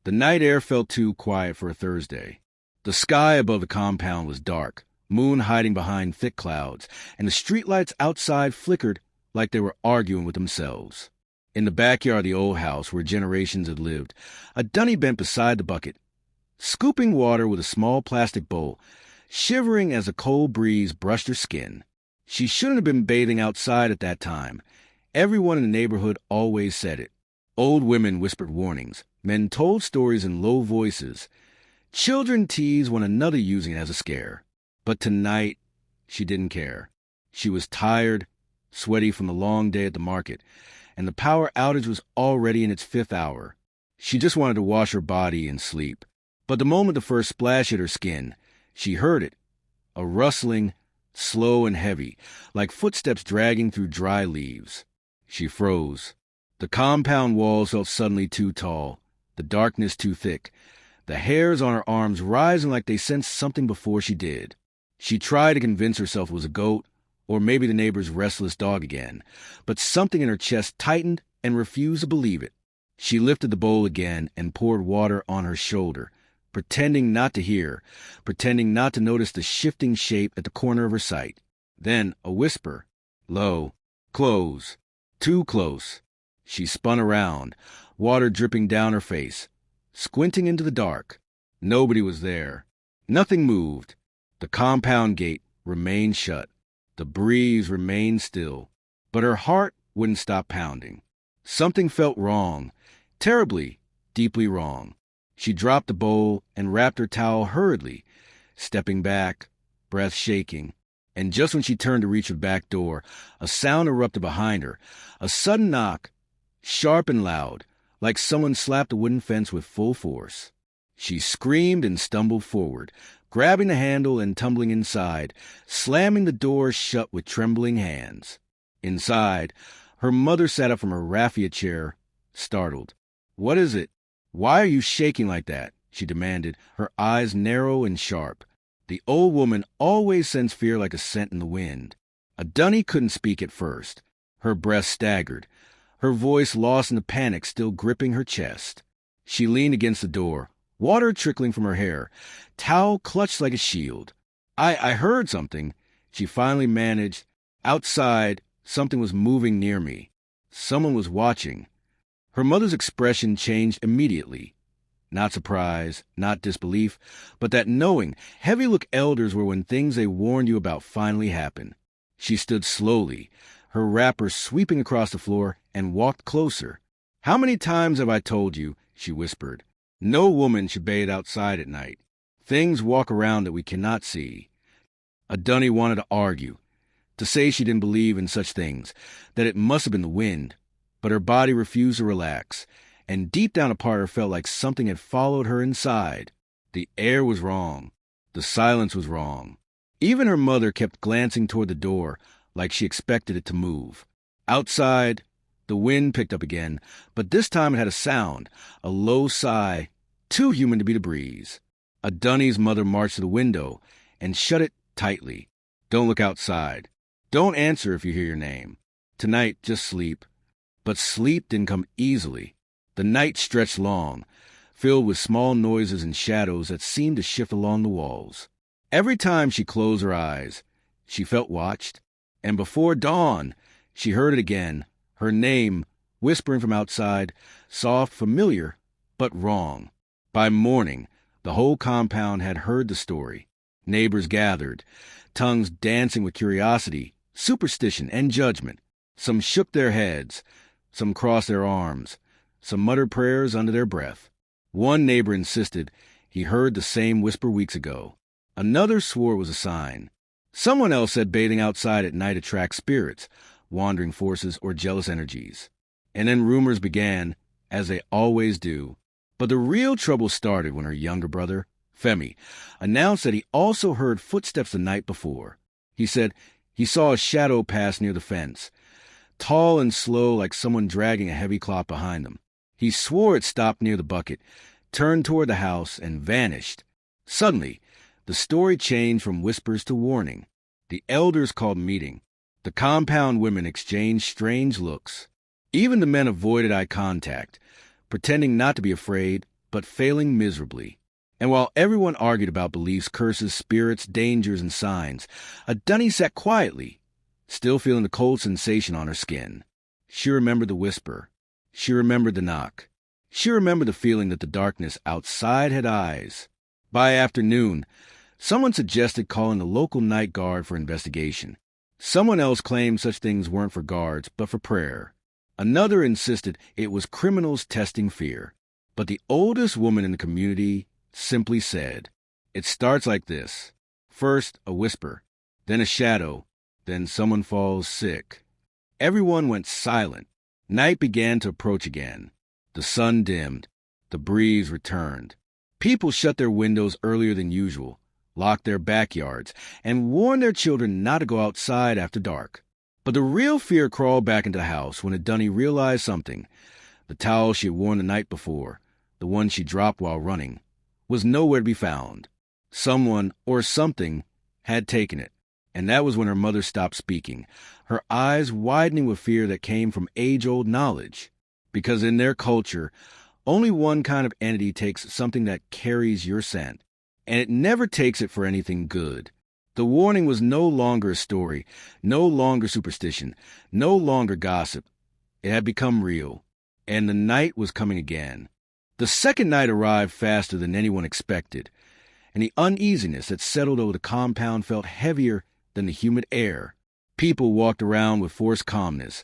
The night air felt too quiet for a Thursday. The sky above the compound was dark, moon hiding behind thick clouds, and the streetlights outside flickered like they were arguing with themselves. In the backyard of the old house where generations had lived, a dunny bent beside the bucket, scooping water with a small plastic bowl, shivering as a cold breeze brushed her skin. She shouldn't have been bathing outside at that time. Everyone in the neighborhood always said it. Old women whispered warnings. Men told stories in low voices. Children teased one another using it as a scare. But tonight, she didn't care. She was tired, sweaty from the long day at the market, and the power outage was already in its 5th hour. She just wanted to wash her body and sleep. But the moment the first splash hit her skin, she heard it. A rustling, slow and heavy, like footsteps dragging through dry leaves. She froze. The compound walls felt suddenly too tall, the darkness too thick, the hairs on her arms rising like they sensed something before she did. She tried to convince herself it was a goat, or maybe the neighbor's restless dog again, but something in her chest tightened and refused to believe it. She lifted the bowl again and poured water on her shoulder, pretending not to hear, pretending not to notice the shifting shape at the corner of her sight. Then a whisper, low, close, too close. She spun around, water dripping down her face, squinting into the dark. Nobody was there. Nothing moved. The compound gate remained shut. The breeze remained still. But her heart wouldn't stop pounding. Something felt wrong, terribly, deeply wrong. She dropped the bowl and wrapped her towel hurriedly, stepping back, breath shaking. And just when she turned to reach the back door, a sound erupted behind her, a sudden knock, sharp and loud, like someone slapped a wooden fence with full force. She screamed and stumbled forward, grabbing the handle and tumbling inside, slamming the door shut with trembling hands. Inside, her mother sat up from her raffia chair, startled. "What is it? Why are you shaking like that?" she demanded, her eyes narrow and sharp. The old woman always sensed fear like a scent in the wind. A dunny couldn't speak at first. Her breath staggered, her voice lost in the panic still gripping her chest. She leaned against the door, water trickling from her hair, towel clutched like a shield. I heard something," she finally managed. "Outside, something was moving near me. Someone was watching." Her mother's expression changed immediately. Not surprise, not disbelief, but that knowing, heavy-look elders were when things they warned you about finally happen. She stood slowly, her wrapper sweeping across the floor, and walked closer. "How many times have I told you," she whispered, "no woman should bathe outside at night. Things walk around that we cannot see." A dunny wanted to argue, to say she didn't believe in such things, that it must have been the wind, but her body refused to relax, and deep down a part of her felt like something had followed her inside. The air was wrong. The silence was wrong. Even her mother kept glancing toward the door, like she expected it to move. Outside, the wind picked up again, but this time it had a sound, a low sigh, too human to be the breeze. A dunny's mother marched to the window and shut it tightly. "Don't look outside. Don't answer if you hear your name. Tonight, just sleep." But sleep didn't come easily. The night stretched long, filled with small noises and shadows that seemed to shift along the walls. Every time she closed her eyes, she felt watched. And before dawn, she heard it again, her name, whispering from outside, soft, familiar, but wrong. By morning, the whole compound had heard the story. Neighbors gathered, tongues dancing with curiosity, superstition, and judgment. Some shook their heads, some crossed their arms, some muttered prayers under their breath. One neighbor insisted he heard the same whisper weeks ago. Another swore it was a sign. Someone else said bathing outside at night attracts spirits, wandering forces, or jealous energies. And then rumors began, as they always do. But the real trouble started when her younger brother, Femi, announced that he also heard footsteps the night before. He said he saw a shadow pass near the fence, tall and slow like someone dragging a heavy cloth behind them. He swore it stopped near the bucket, turned toward the house, and vanished. Suddenly, the story changed from whispers to warning. The elders called a meeting. The compound women exchanged strange looks. Even the men avoided eye contact, pretending not to be afraid, but failing miserably. And while everyone argued about beliefs, curses, spirits, dangers, and signs, a dunny sat quietly, still feeling the cold sensation on her skin. She remembered the whisper. She remembered the knock. She remembered the feeling that the darkness outside had eyes. By afternoon, someone suggested calling the local night guard for investigation. Someone else claimed such things weren't for guards, but for prayer. Another insisted it was criminals testing fear. But the oldest woman in the community simply said, "It starts like this. First, a whisper, then a shadow, then someone falls sick." Everyone went silent. Night began to approach again. The sun dimmed. The breeze returned. People shut their windows earlier than usual, locked their backyards, and warned their children not to go outside after dark. But the real fear crawled back into the house when a dunny realized something. The towel she had worn the night before, the one she dropped while running, was nowhere to be found. Someone or something had taken it, and that was when her mother stopped speaking, her eyes widening with fear that came from age-old knowledge. Because in their culture, only one kind of entity takes something that carries your scent, and it never takes it for anything good. The warning was no longer a story, no longer superstition, no longer gossip. It had become real, and the night was coming again. The second night arrived faster than anyone expected, and the uneasiness that settled over the compound felt heavier than the humid air. People walked around with forced calmness,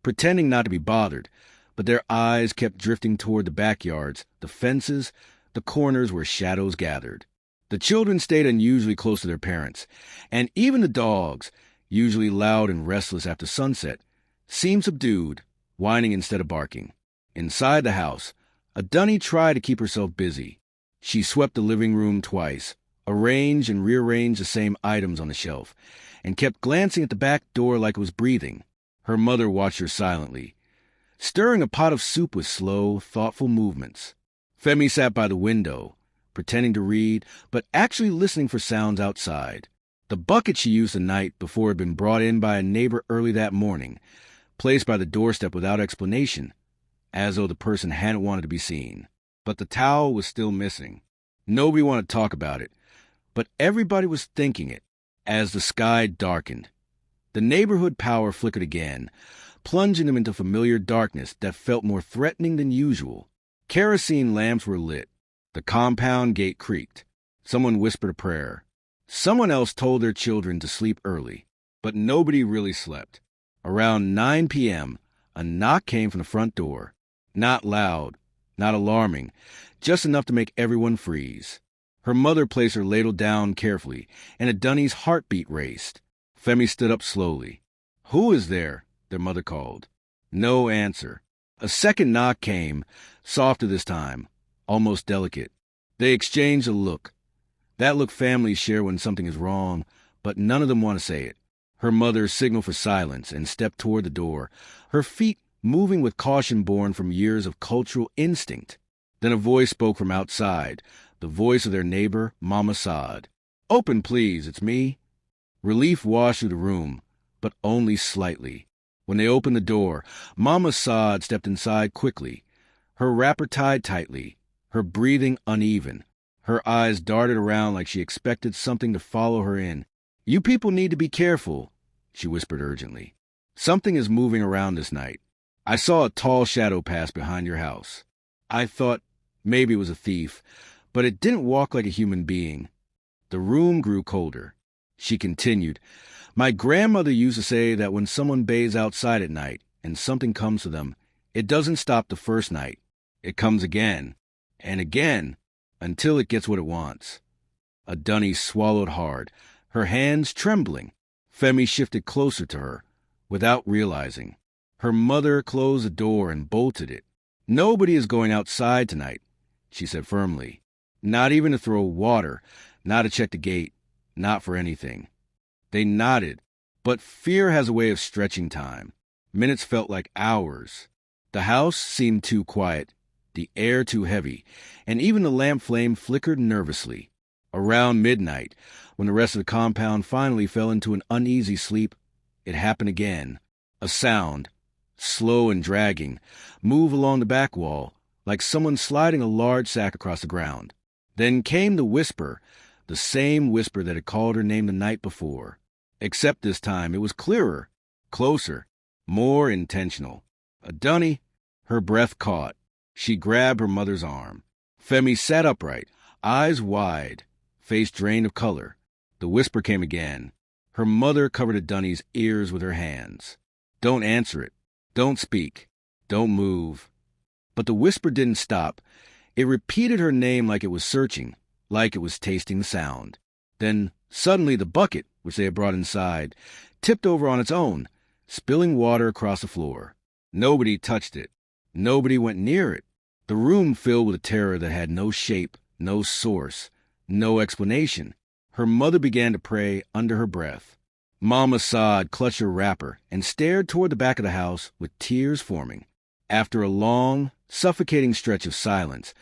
pretending not to be bothered, but their eyes kept drifting toward the backyards, the fences, the corners where shadows gathered. The children stayed unusually close to their parents, and even the dogs, usually loud and restless after sunset, seemed subdued, whining instead of barking. Inside the house, a dunny tried to keep herself busy. She swept the living room twice, arranged and rearranged the same items on the shelf, and kept glancing at the back door like it was breathing. Her mother watched her silently, stirring a pot of soup with slow, thoughtful movements. Femi sat by the window, pretending to read, but actually listening for sounds outside. The bucket she used the night before had been brought in by a neighbor early that morning, placed by the doorstep without explanation, as though the person hadn't wanted to be seen. But the towel was still missing. Nobody wanted to talk about it, but everybody was thinking it as the sky darkened. The neighborhood power flickered again, plunging them into familiar darkness that felt more threatening than usual. Kerosene lamps were lit. The compound gate creaked. Someone whispered a prayer. Someone else told their children to sleep early, but nobody really slept. Around 9 p.m., a knock came from the front door. Not loud, not alarming, just enough to make everyone freeze. Her mother placed her ladle down carefully, and a dunny's heartbeat raced. Femi stood up slowly. "Who is there?" their mother called. No answer. A second knock came, softer this time, almost delicate. They exchanged a look. That look families share when something is wrong, but none of them want to say it. Her mother signaled for silence and stepped toward the door, her feet moving with caution born from years of cultural instinct. Then a voice spoke from outside, the voice of their neighbor, Mama Saad. "Open, please, it's me." Relief washed through the room, but only slightly. When they opened the door, Mama Saad stepped inside quickly, her wrapper tied tightly, her breathing uneven. Her eyes darted around like she expected something to follow her in. "You people need to be careful," she whispered urgently. "Something is moving around this night. I saw a tall shadow pass behind your house. I thought maybe it was a thief, but it didn't walk like a human being." The room grew colder. She continued, "My grandmother used to say that when someone bathes outside at night and something comes to them, it doesn't stop the first night. It comes again and again until it gets what it wants." A dunny swallowed hard, her hands trembling. Femi shifted closer to her, without realizing. Her mother closed the door and bolted it. "Nobody is going outside tonight," she said firmly. "Not even to throw water, not to check the gate, not for anything." They nodded, but fear has a way of stretching time. Minutes felt like hours. The house seemed too quiet, the air too heavy, and even the lamp flame flickered nervously. Around midnight, when the rest of the compound finally fell into an uneasy sleep, it happened again. A sound, slow and dragging, moved along the back wall, like someone sliding a large sack across the ground. Then came the whisper, the same whisper that had called her name the night before. Except this time it was clearer, closer, more intentional. "Dunny." Her breath caught. She grabbed her mother's arm. Femi sat upright, eyes wide, face drained of color. The whisper came again. Her mother covered Dunny's ears with her hands. "Don't answer it. Don't speak. Don't move." But the whisper didn't stop. It repeated her name like it was searching, like it was tasting the sound. Then, suddenly, the bucket, which they had brought inside, tipped over on its own, spilling water across the floor. Nobody touched it. Nobody went near it. The room filled with a terror that had no shape, no source, no explanation. Her mother began to pray under her breath. Mama Saad clutched her wrapper and stared toward the back of the house with tears forming. After a long, suffocating stretch of silence,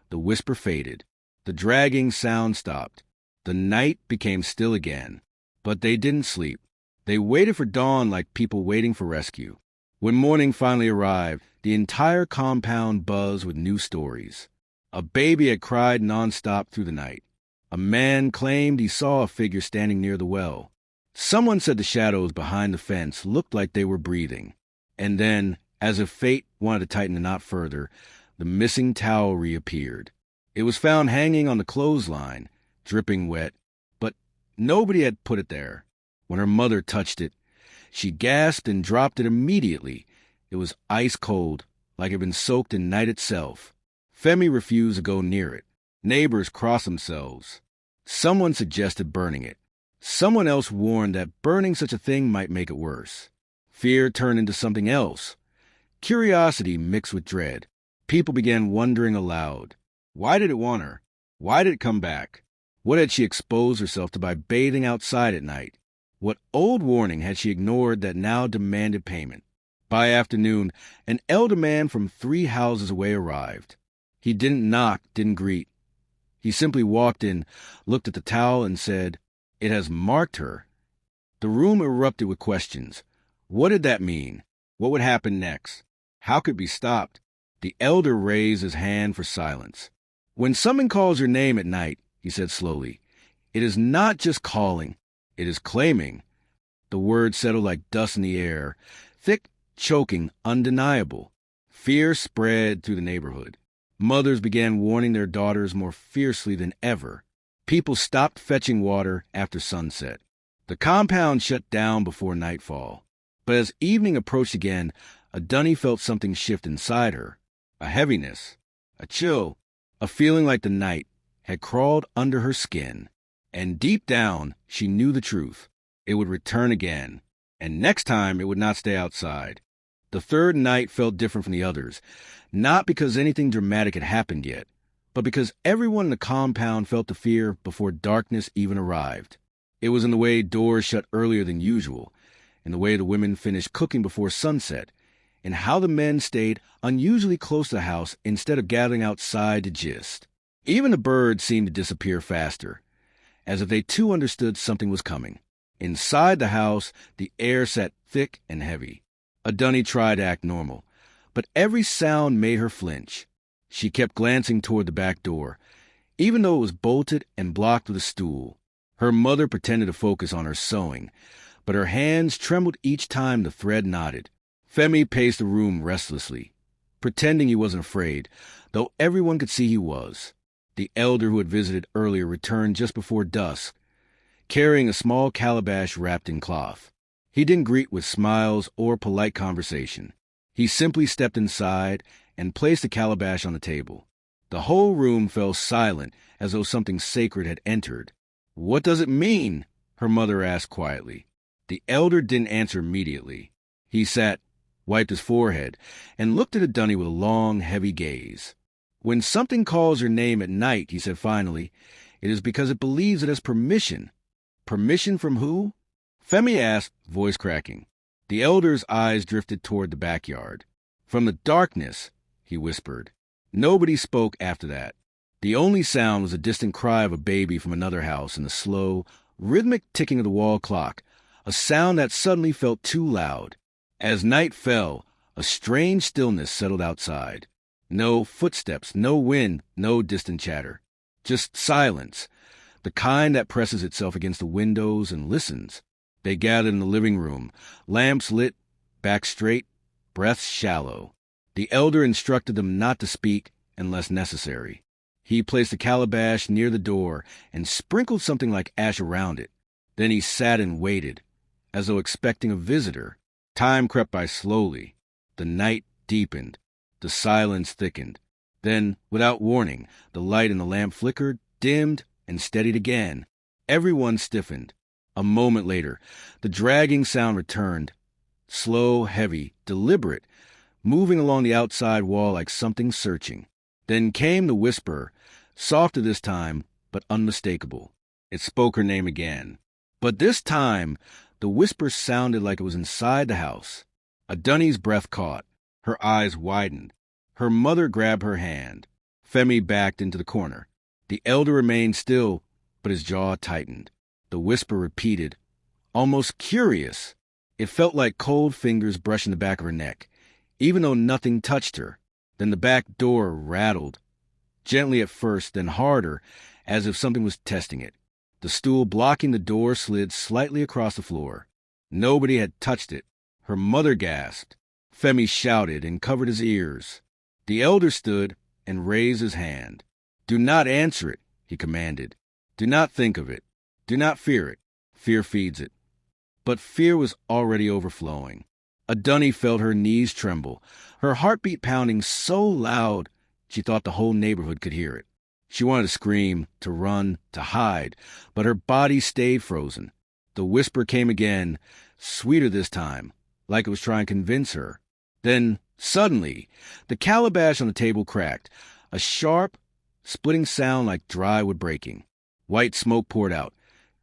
the whisper faded. The dragging sound stopped. The night became still again. But they didn't sleep. They waited for dawn like people waiting for rescue. When morning finally arrived, the entire compound buzzed with new stories. A baby had cried nonstop through the night. A man claimed he saw a figure standing near the well. Someone said the shadows behind the fence looked like they were breathing. And then, as if fate wanted to tighten the knot further, the missing towel reappeared. It was found hanging on the clothesline, dripping wet, but nobody had put it there. When her mother touched it, she gasped and dropped it immediately. It was ice cold, like it had been soaked in night itself. Femi refused to go near it. Neighbors crossed themselves. Someone suggested burning it. Someone else warned that burning such a thing might make it worse. Fear turned into something else. Curiosity mixed with dread. People began wondering aloud. Why did it want her? Why did it come back? What had she exposed herself to by bathing outside at night? What old warning had she ignored that now demanded payment? By afternoon, an elder man from 3 houses away arrived. He didn't knock, didn't greet. He simply walked in, looked at the towel, and said, "It has marked her." The room erupted with questions. What did that mean? What would happen next? How could it be stopped? The elder raised his hand for silence. "When someone calls your name at night," he said slowly, "it is not just calling, it is claiming." The words settled like dust in the air, thick, choking, undeniable. Fear spread through the neighborhood. Mothers began warning their daughters more fiercely than ever. People stopped fetching water after sunset. The compound shut down before nightfall. But as evening approached again, Dunny felt something shift inside her. A heaviness, a chill, a feeling like the night had crawled under her skin. And deep down, she knew the truth. It would return again. And next time, it would not stay outside. The third night felt different from the others, not because anything dramatic had happened yet, but because everyone in the compound felt the fear before darkness even arrived. It was in the way doors shut earlier than usual, in the way the women finished cooking before sunset, and how the men stayed unusually close to the house instead of gathering outside to gist. Even the birds seemed to disappear faster, as if they too understood something was coming. Inside the house, the air sat thick and heavy. Dunny tried to act normal, but every sound made her flinch. She kept glancing toward the back door, even though it was bolted and blocked with a stool. Her mother pretended to focus on her sewing, but her hands trembled each time the thread knotted. Femi paced the room restlessly, pretending he wasn't afraid, though everyone could see he was. The elder who had visited earlier returned just before dusk, carrying a small calabash wrapped in cloth. He didn't greet with smiles or polite conversation. He simply stepped inside and placed the calabash on the table. The whole room fell silent, as though something sacred had entered. "What does it mean?" her mother asked quietly. The elder didn't answer immediately. He sat, wiped his forehead, and looked at Dunny with a long, heavy gaze. "When something calls your name at night," he said finally, "it is because it believes it has permission." "Permission from who?" Femi asked, voice cracking. The elder's eyes drifted toward the backyard. "From the darkness," he whispered. Nobody spoke after that. The only sound was a distant cry of a baby from another house and the slow, rhythmic ticking of the wall clock, a sound that suddenly felt too loud. As night fell, a strange stillness settled outside. No footsteps, no wind, no distant chatter. Just silence, the kind that presses itself against the windows and listens. They gathered in the living room, lamps lit, back straight, breaths shallow. The elder instructed them not to speak unless necessary. He placed a calabash near the door and sprinkled something like ash around it. Then he sat and waited, as though expecting a visitor. Time crept by slowly. The night deepened. The silence thickened. Then, without warning, the light in the lamp flickered, dimmed, and steadied again. Everyone stiffened. A moment later, the dragging sound returned. Slow, heavy, deliberate, moving along the outside wall like something searching. Then came the whisper, softer this time, but unmistakable. It spoke her name again. But this time, the whisper sounded like it was inside the house. Adunni's breath caught. Her eyes widened. Her mother grabbed her hand. Femi backed into the corner. The elder remained still, but his jaw tightened. The whisper repeated, almost curious. It felt like cold fingers brushing the back of her neck, even though nothing touched her. Then the back door rattled, gently at first, then harder, as if something was testing it. The stool blocking the door slid slightly across the floor. Nobody had touched it. Her mother gasped. Femi shouted and covered his ears. The elder stood and raised his hand. Do not answer it, he commanded. Do not think of it. Do not fear it. Fear feeds it. But fear was already overflowing. Adunni felt her knees tremble, her heartbeat pounding so loud she thought the whole neighborhood could hear it. She wanted to scream, to run, to hide, but her body stayed frozen. The whisper came again, sweeter this time, like it was trying to convince her. Then, suddenly, the calabash on the table cracked, a sharp, splitting sound like dry wood breaking. White smoke poured out,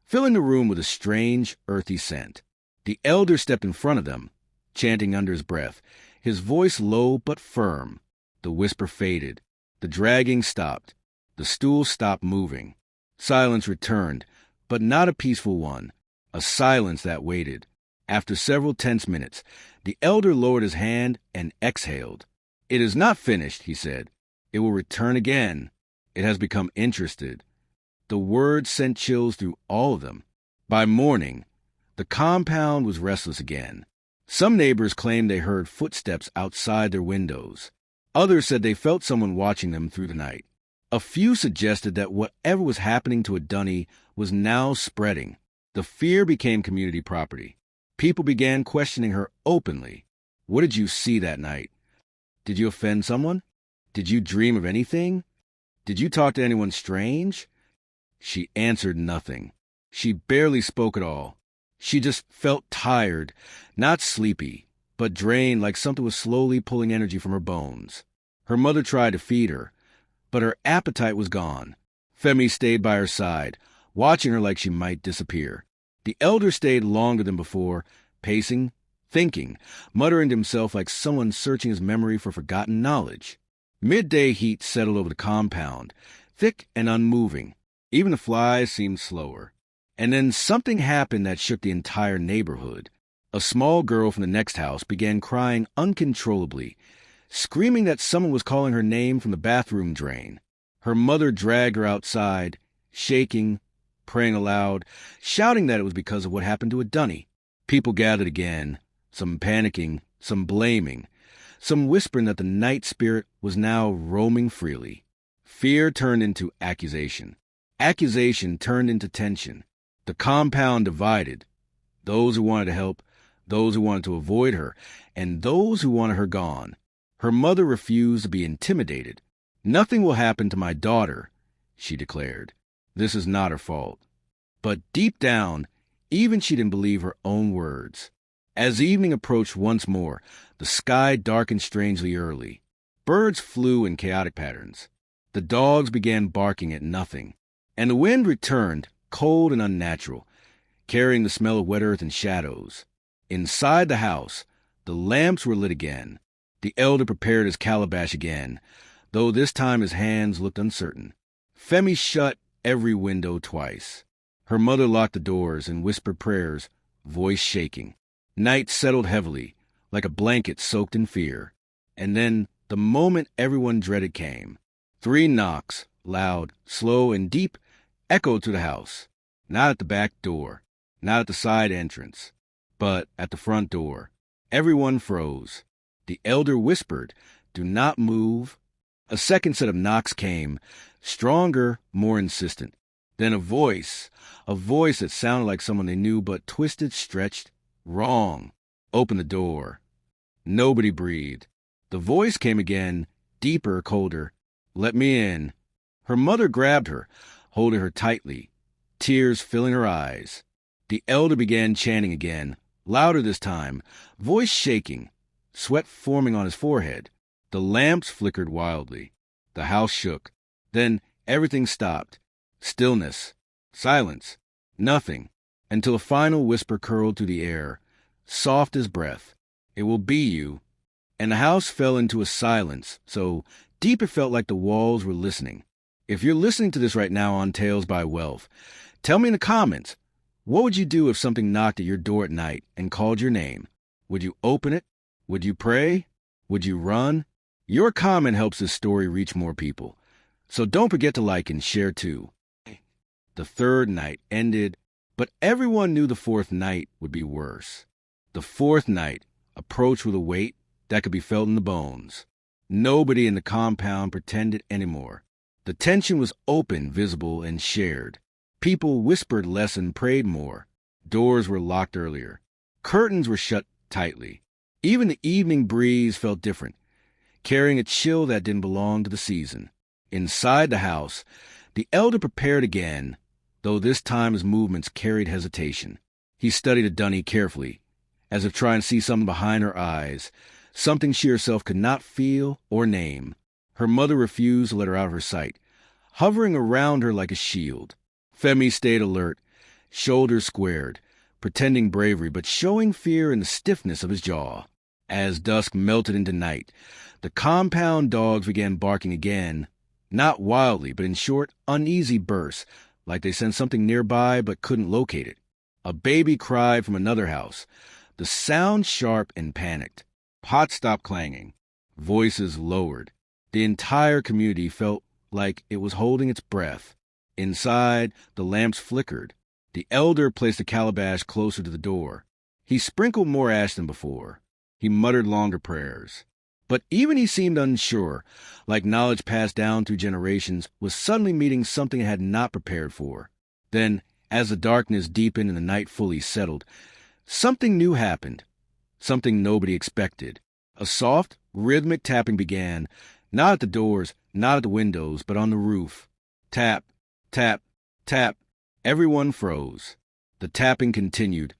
filling the room with a strange, earthy scent. The elder stepped in front of them, chanting under his breath, his voice low but firm. The whisper faded. The dragging stopped. The stool stopped moving. Silence returned, but not a peaceful one, a silence that waited. After several tense minutes, the elder lowered his hand and exhaled. It is not finished, he said. It will return again. It has become interested. The words sent chills through all of them. By morning, the compound was restless again. Some neighbors claimed they heard footsteps outside their windows. Others said they felt someone watching them through the night. A few suggested that whatever was happening to Adunni was now spreading. The fear became community property. People began questioning her openly. What did you see that night? Did you offend someone? Did you dream of anything? Did you talk to anyone strange? She answered nothing. She barely spoke at all. She just felt tired, not sleepy, but drained like something was slowly pulling energy from her bones. Her mother tried to feed her, but her appetite was gone. Femi stayed by her side, watching her like she might disappear. The elder stayed longer than before, pacing, thinking, muttering to himself like someone searching his memory for forgotten knowledge. Midday heat settled over the compound, thick and unmoving. Even the flies seemed slower. And then something happened that shook the entire neighborhood. A small girl from the next house began crying uncontrollably, screaming that someone was calling her name from the bathroom drain. Her mother dragged her outside, shaking, praying aloud, shouting that it was because of what happened to Adunni. People gathered again, some panicking, some blaming, some whispering that the night spirit was now roaming freely. Fear turned into accusation. Accusation turned into tension. The compound divided. Those who wanted to help, those who wanted to avoid her, and those who wanted her gone. Her mother refused to be intimidated. Nothing will happen to my daughter, she declared. This is not her fault. But deep down, even she didn't believe her own words. As evening approached once more, the sky darkened strangely early. Birds flew in chaotic patterns. The dogs began barking at nothing. And the wind returned, cold and unnatural, carrying the smell of wet earth and shadows. Inside the house, the lamps were lit again. The elder prepared his calabash again, though this time his hands looked uncertain. Femi shut every window twice. Her mother locked the doors and whispered prayers, voice shaking. Night settled heavily, like a blanket soaked in fear. And then The moment everyone dreaded came. 3 knocks, loud, slow, and deep, echoed through the house. Not at the back door, not at the side entrance, but at the front door. Everyone froze. The elder whispered, "Do not move." A second set of knocks came, stronger, more insistent. Then a voice that sounded like someone they knew but twisted, stretched, wrong. Open the door. Nobody breathed. The voice came again, deeper, colder. "Let me in." Her mother grabbed her, holding her tightly, tears filling her eyes. The elder began chanting again, louder this time, voice shaking, sweat forming on his forehead. The lamps flickered wildly. The house shook. Then everything stopped. Stillness. Silence. Nothing. Until a final whisper curled through the air, soft as breath. "It will be you." And the house fell into a silence, so deep it felt like the walls were listening. If you're listening to this right now on Tales by Wealth, tell me in the comments, what would you do if something knocked at your door at night and called your name? Would you open it? Would you pray? Would you run? Your comment helps this story reach more people. So don't forget to like and share too. The 3rd night ended, but everyone knew the 4th night would be worse. The 4th night approached with a weight that could be felt in the bones. Nobody in the compound pretended anymore. The tension was open, visible, and shared. People whispered less and prayed more. Doors were locked earlier. Curtains were shut tightly. Even the evening breeze felt different, carrying a chill that didn't belong to the season. Inside the house, the elder prepared again, though this time his movements carried hesitation. He studied Adunni carefully, as if trying to see something behind her eyes, something she herself could not feel or name. Her mother refused to let her out of her sight, hovering around her like a shield. Femi stayed alert, shoulders squared, pretending bravery but showing fear in the stiffness of his jaw. As dusk melted into night, the compound dogs began barking again, not wildly but in short, uneasy bursts, like they sensed something nearby but couldn't locate it. A baby cried from another house, the sound sharp and panicked. Pots stopped clanging. Voices lowered. The entire community felt like it was holding its breath. Inside, the lamps flickered. The elder placed a calabash closer to the door. He sprinkled more ash than before. He muttered longer prayers. But even he seemed unsure, like knowledge passed down through generations was suddenly meeting something it had not prepared for. Then, as the darkness deepened and the night fully settled, something new happened. Something nobody expected. A soft, rhythmic tapping began, not at the doors, not at the windows, but on the roof. Tap, tap, tap. Everyone froze. The tapping continued,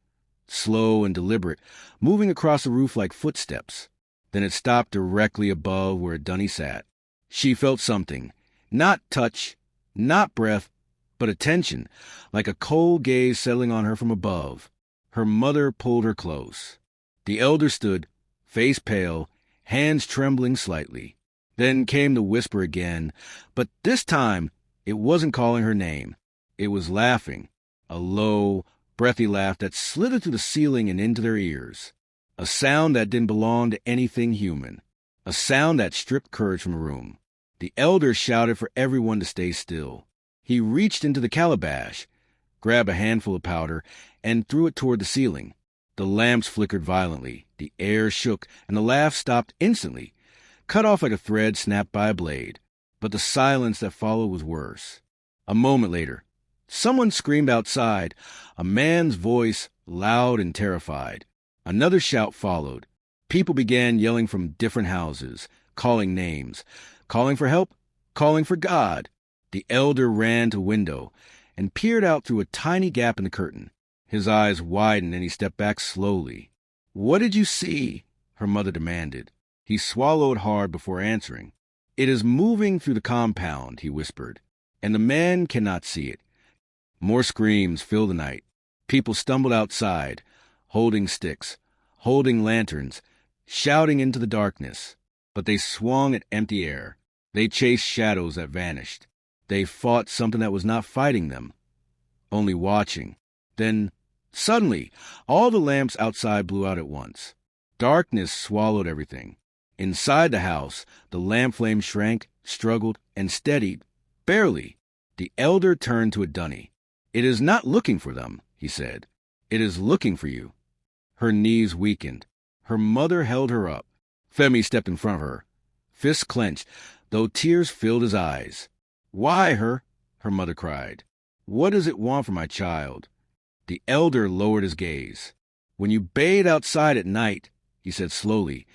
slow and deliberate, moving across the roof like footsteps. Then it stopped directly above where Adunni sat. She felt something. Not touch, not breath, but attention, like a cold gaze settling on her from above. Her mother pulled her close. The elder stood, face pale, hands trembling slightly. Then came the whisper again, but this time it wasn't calling her name. It was laughing, a low, breathy laugh that slithered through the ceiling and into their ears. A sound that didn't belong to anything human. A sound that stripped courage from the room. The elder shouted for everyone to stay still. He reached into the calabash, grabbed a handful of powder, and threw it toward the ceiling. The lamps flickered violently, the air shook, and the laugh stopped instantly, cut off like a thread snapped by a blade. But the silence that followed was worse. A moment later, someone screamed outside, a man's voice, loud and terrified. Another shout followed. People began yelling from different houses, calling names, calling for help, calling for God. The elder ran to a window and peered out through a tiny gap in the curtain. His eyes widened and he stepped back slowly. "What did you see?" her mother demanded. He swallowed hard before answering. "It is moving through the compound," he whispered, "and the man cannot see it." More screams filled the night. People stumbled outside, holding sticks, holding lanterns, shouting into the darkness. But they swung at empty air. They chased shadows that vanished. They fought something that was not fighting them, only watching. Then, suddenly, all the lamps outside blew out at once. Darkness swallowed everything. Inside the house, the lamp flame shrank, struggled, and steadied, barely. The elder turned to Dunny. "It is not looking for them," he said. "It is looking for you." Her knees weakened. Her mother held her up. Femi stepped in front of her, fists clenched, though tears filled his eyes. "Why her?" her mother cried. "What does it want from my child?" The elder lowered his gaze. "When you bathe outside at night," he said slowly,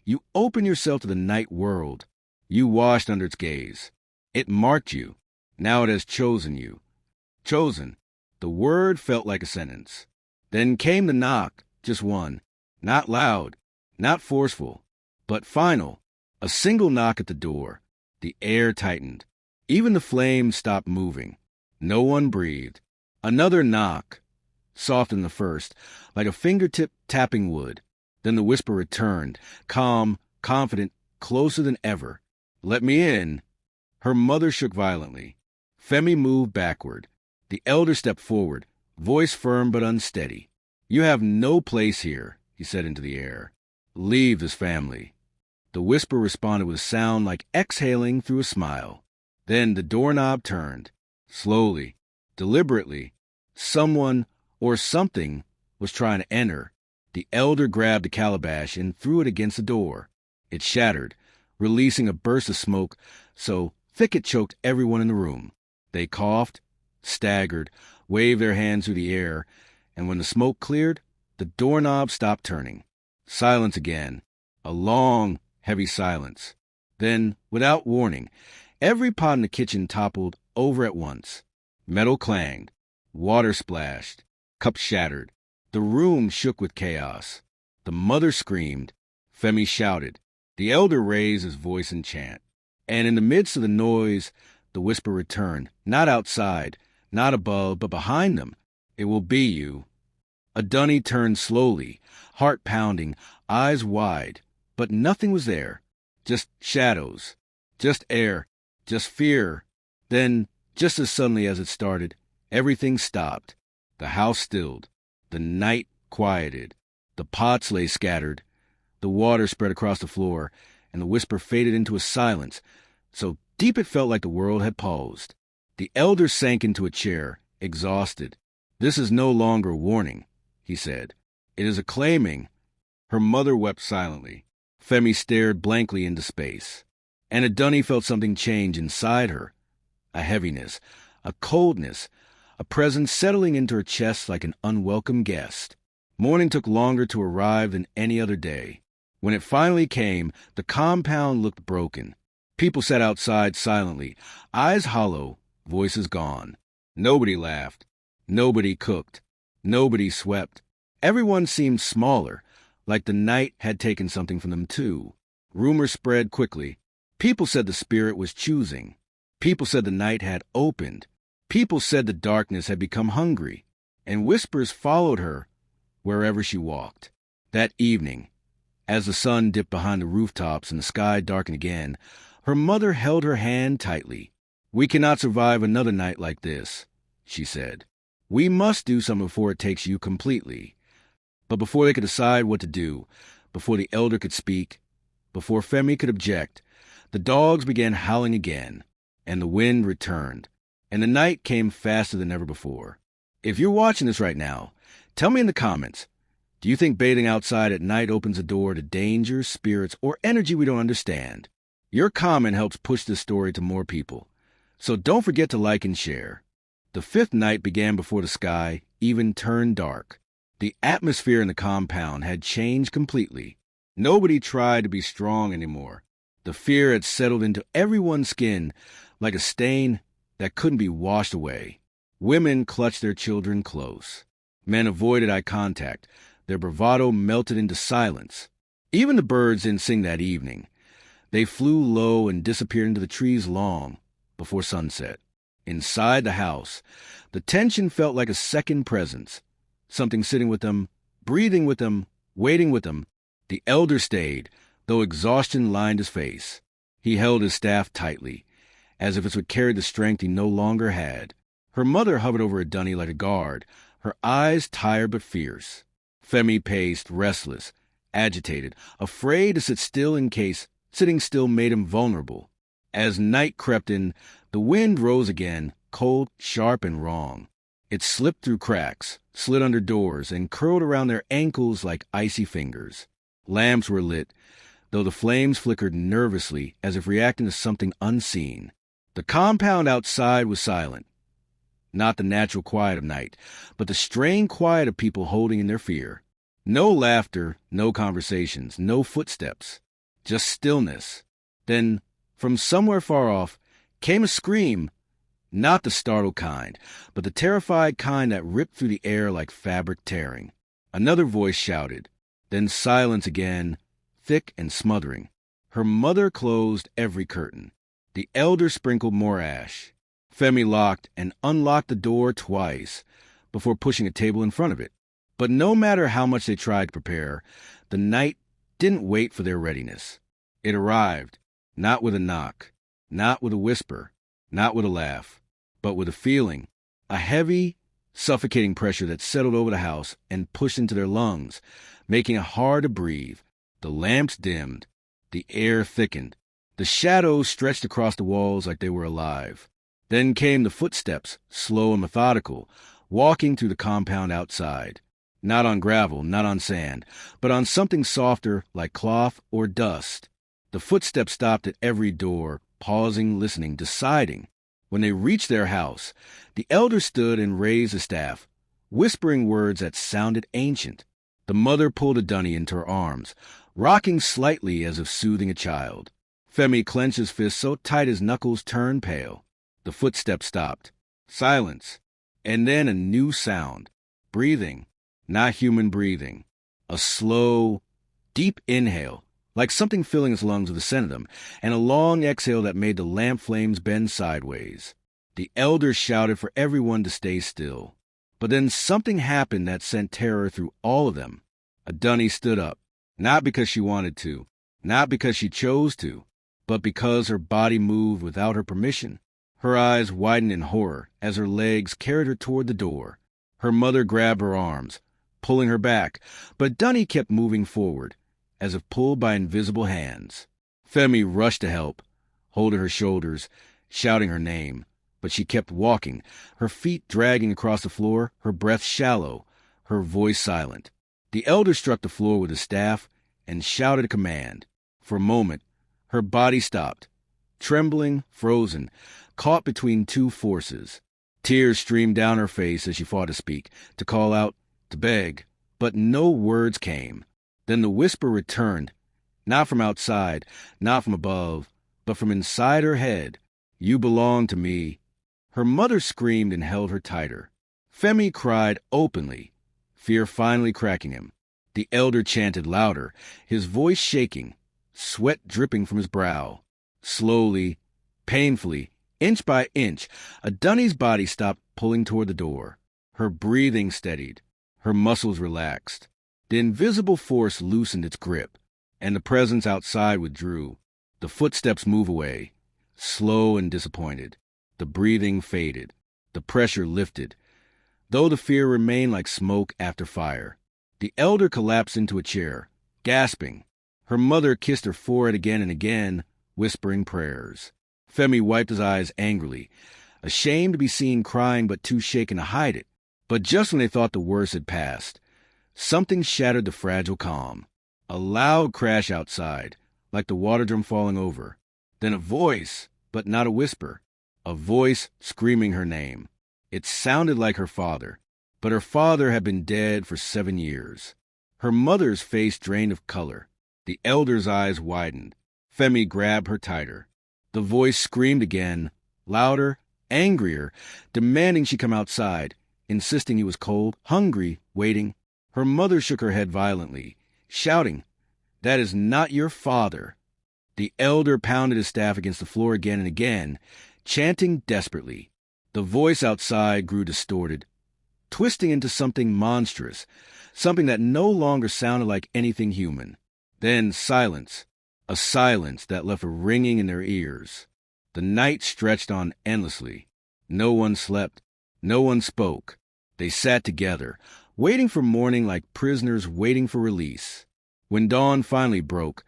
"you open yourself to the night world. You washed under its gaze. It marked you. Now it has chosen you." Chosen. The word felt like a sentence. Then came the knock, just one. Not loud, not forceful, but final. A single knock at the door. The air tightened. Even the flames stopped moving. No one breathed. Another knock, softer than the first, like a fingertip tapping wood. Then the whisper returned, calm, confident, closer than ever. "Let me in." Her mother shook violently. Femi moved backward. The elder stepped forward, voice firm but unsteady. "You have no place here," he said into the air. "Leave this family." The whisper responded with a sound like exhaling through a smile. Then the doorknob turned. Slowly, deliberately, someone or something was trying to enter. The elder grabbed the calabash and threw it against the door. It shattered, releasing a burst of smoke so thick it choked everyone in the room. They coughed, staggered, waved their hands through the air, and when the smoke cleared, the doorknob stopped turning. Silence again. A long, heavy silence. Then, without warning, every pot in the kitchen toppled over at once. Metal clanged. Water splashed. Cups shattered. The room shook with chaos. The mother screamed. Femi shouted. The elder raised his voice in chant. And in the midst of the noise, the whisper returned. Not outside, not above, but behind them. "It will be you." Dunny turned slowly, heart pounding, eyes wide, but nothing was there. Just shadows, just air, just fear. Then, just as suddenly as it started, everything stopped. The house stilled. The night quieted. The pots lay scattered. The water spread across the floor, and the whisper faded into a silence so deep it felt like the world had paused. The elder sank into a chair, exhausted. "This is no longer a warning," he said. "It is a claiming." Her mother wept silently. Femi stared blankly into space. And Dunny felt something change inside her. A heaviness, a coldness, a presence settling into her chest like an unwelcome guest. Morning took longer to arrive than any other day. When it finally came, the compound looked broken. People sat outside silently, eyes hollow, voices gone. Nobody laughed. Nobody cooked. Nobody swept. Everyone seemed smaller, like the night had taken something from them too. Rumors spread quickly. People said the spirit was choosing. People said the night had opened. People said the darkness had become hungry. And whispers followed her wherever she walked. That evening, as the sun dipped behind the rooftops and the sky darkened again, her mother held her hand tightly. "We cannot survive another night like this," she said. "We must do something before it takes you completely." But before they could decide what to do, before the elder could speak, before Femi could object, the dogs began howling again, and the wind returned, and the night came faster than ever before. If you're watching this right now, tell me in the comments, do you think bathing outside at night opens a door to dangers, spirits, or energy we don't understand? Your comment helps push this story to more people. So don't forget to like and share. The fifth night began before the sky even turned dark. The atmosphere in the compound had changed completely. Nobody tried to be strong anymore. The fear had settled into everyone's skin like a stain that couldn't be washed away. Women clutched their children close. Men avoided eye contact. Their bravado melted into silence. Even the birds didn't sing that evening. They flew low and disappeared into the trees long before sunset. Inside the house, the tension felt like a second presence. Something sitting with them, breathing with them, waiting with them. The elder stayed, though exhaustion lined his face. He held his staff tightly, as if it would carry the strength he no longer had. Her mother hovered over Dunny like a guard, her eyes tired but fierce. Femi paced, restless, agitated, afraid to sit still in case sitting still made him vulnerable. As night crept in, the wind rose again, cold, sharp, and wrong. It slipped through cracks, slid under doors, and curled around their ankles like icy fingers. Lamps were lit, though the flames flickered nervously as if reacting to something unseen. The compound outside was silent. Not the natural quiet of night, but the strained quiet of people holding in their fear. No laughter, no conversations, no footsteps. Just stillness. Then, from somewhere far off, came a scream, not the startled kind, but the terrified kind that ripped through the air like fabric tearing. Another voice shouted, then silence again, thick and smothering. Her mother closed every curtain. The elder sprinkled more ash. Femi locked and unlocked the door twice before pushing a table in front of it. But no matter how much they tried to prepare, the night didn't wait for their readiness. It arrived, not with a knock, not with a whisper, not with a laugh, but with a feeling, a heavy, suffocating pressure that settled over the house and pushed into their lungs, making it hard to breathe. The lamps dimmed. The air thickened. The shadows stretched across the walls like they were alive. Then came the footsteps, slow and methodical, walking through the compound outside. Not on gravel, not on sand, but on something softer like cloth or dust. The footsteps stopped at every door, pausing, listening, deciding. When they reached their house, the elder stood and raised a staff, whispering words that sounded ancient. The mother pulled a dunny into her arms, rocking slightly as if soothing a child. Femi clenched his fist so tight his knuckles turned pale. The footsteps stopped. Silence. And then a new sound. Breathing. Not human breathing. A slow, deep inhale, like something filling his lungs with the scent of them, and a long exhale that made the lamp flames bend sideways. The elder shouted for everyone to stay still. But then something happened that sent terror through all of them. A dunny stood up, not because she wanted to, not because she chose to, but because her body moved without her permission. Her eyes widened in horror as her legs carried her toward the door. Her mother grabbed her arms, pulling her back, but Dunny kept moving forward, as if pulled by invisible hands. Femi rushed to help, holding her shoulders, shouting her name, but she kept walking, her feet dragging across the floor, her breath shallow, her voice silent. The elder struck the floor with his staff and shouted a command. For a moment, her body stopped, trembling, frozen, caught between two forces. Tears streamed down her face as she fought to speak, to call out, to beg, but no words came. Then the whisper returned, not from outside, not from above, but from inside her head. You belong to me. Her mother screamed and held her tighter. Femi cried openly, fear finally cracking him. The elder chanted louder, his voice shaking, sweat dripping from his brow. Slowly, painfully, inch by inch, a dunny's body stopped pulling toward the door. Her breathing steadied. Her muscles relaxed. The invisible force loosened its grip, and the presence outside withdrew. The footsteps moved away, slow and disappointed. The breathing faded. The pressure lifted, though the fear remained like smoke after fire. The elder collapsed into a chair, gasping. Her mother kissed her forehead again and again, whispering prayers. Femi wiped his eyes angrily, ashamed to be seen crying but too shaken to hide it. But just when they thought the worst had passed, something shattered the fragile calm. A loud crash outside, like the water drum falling over. Then a voice, but not a whisper. A voice screaming her name. It sounded like her father, but her father had been dead for 7 years. Her mother's face drained of color. The elder's eyes widened. Femi grabbed her tighter. The voice screamed again, louder, angrier, demanding she come outside, insisting he was cold, hungry, waiting. Her mother shook her head violently, shouting, "That is not your father." The elder pounded his staff against the floor again and again, chanting desperately. The voice outside grew distorted, twisting into something monstrous, something that no longer sounded like anything human. Then silence, a silence that left a ringing in their ears. The night stretched on endlessly. No one slept. No one spoke. They sat together, waiting for morning like prisoners waiting for release. When dawn finally broke,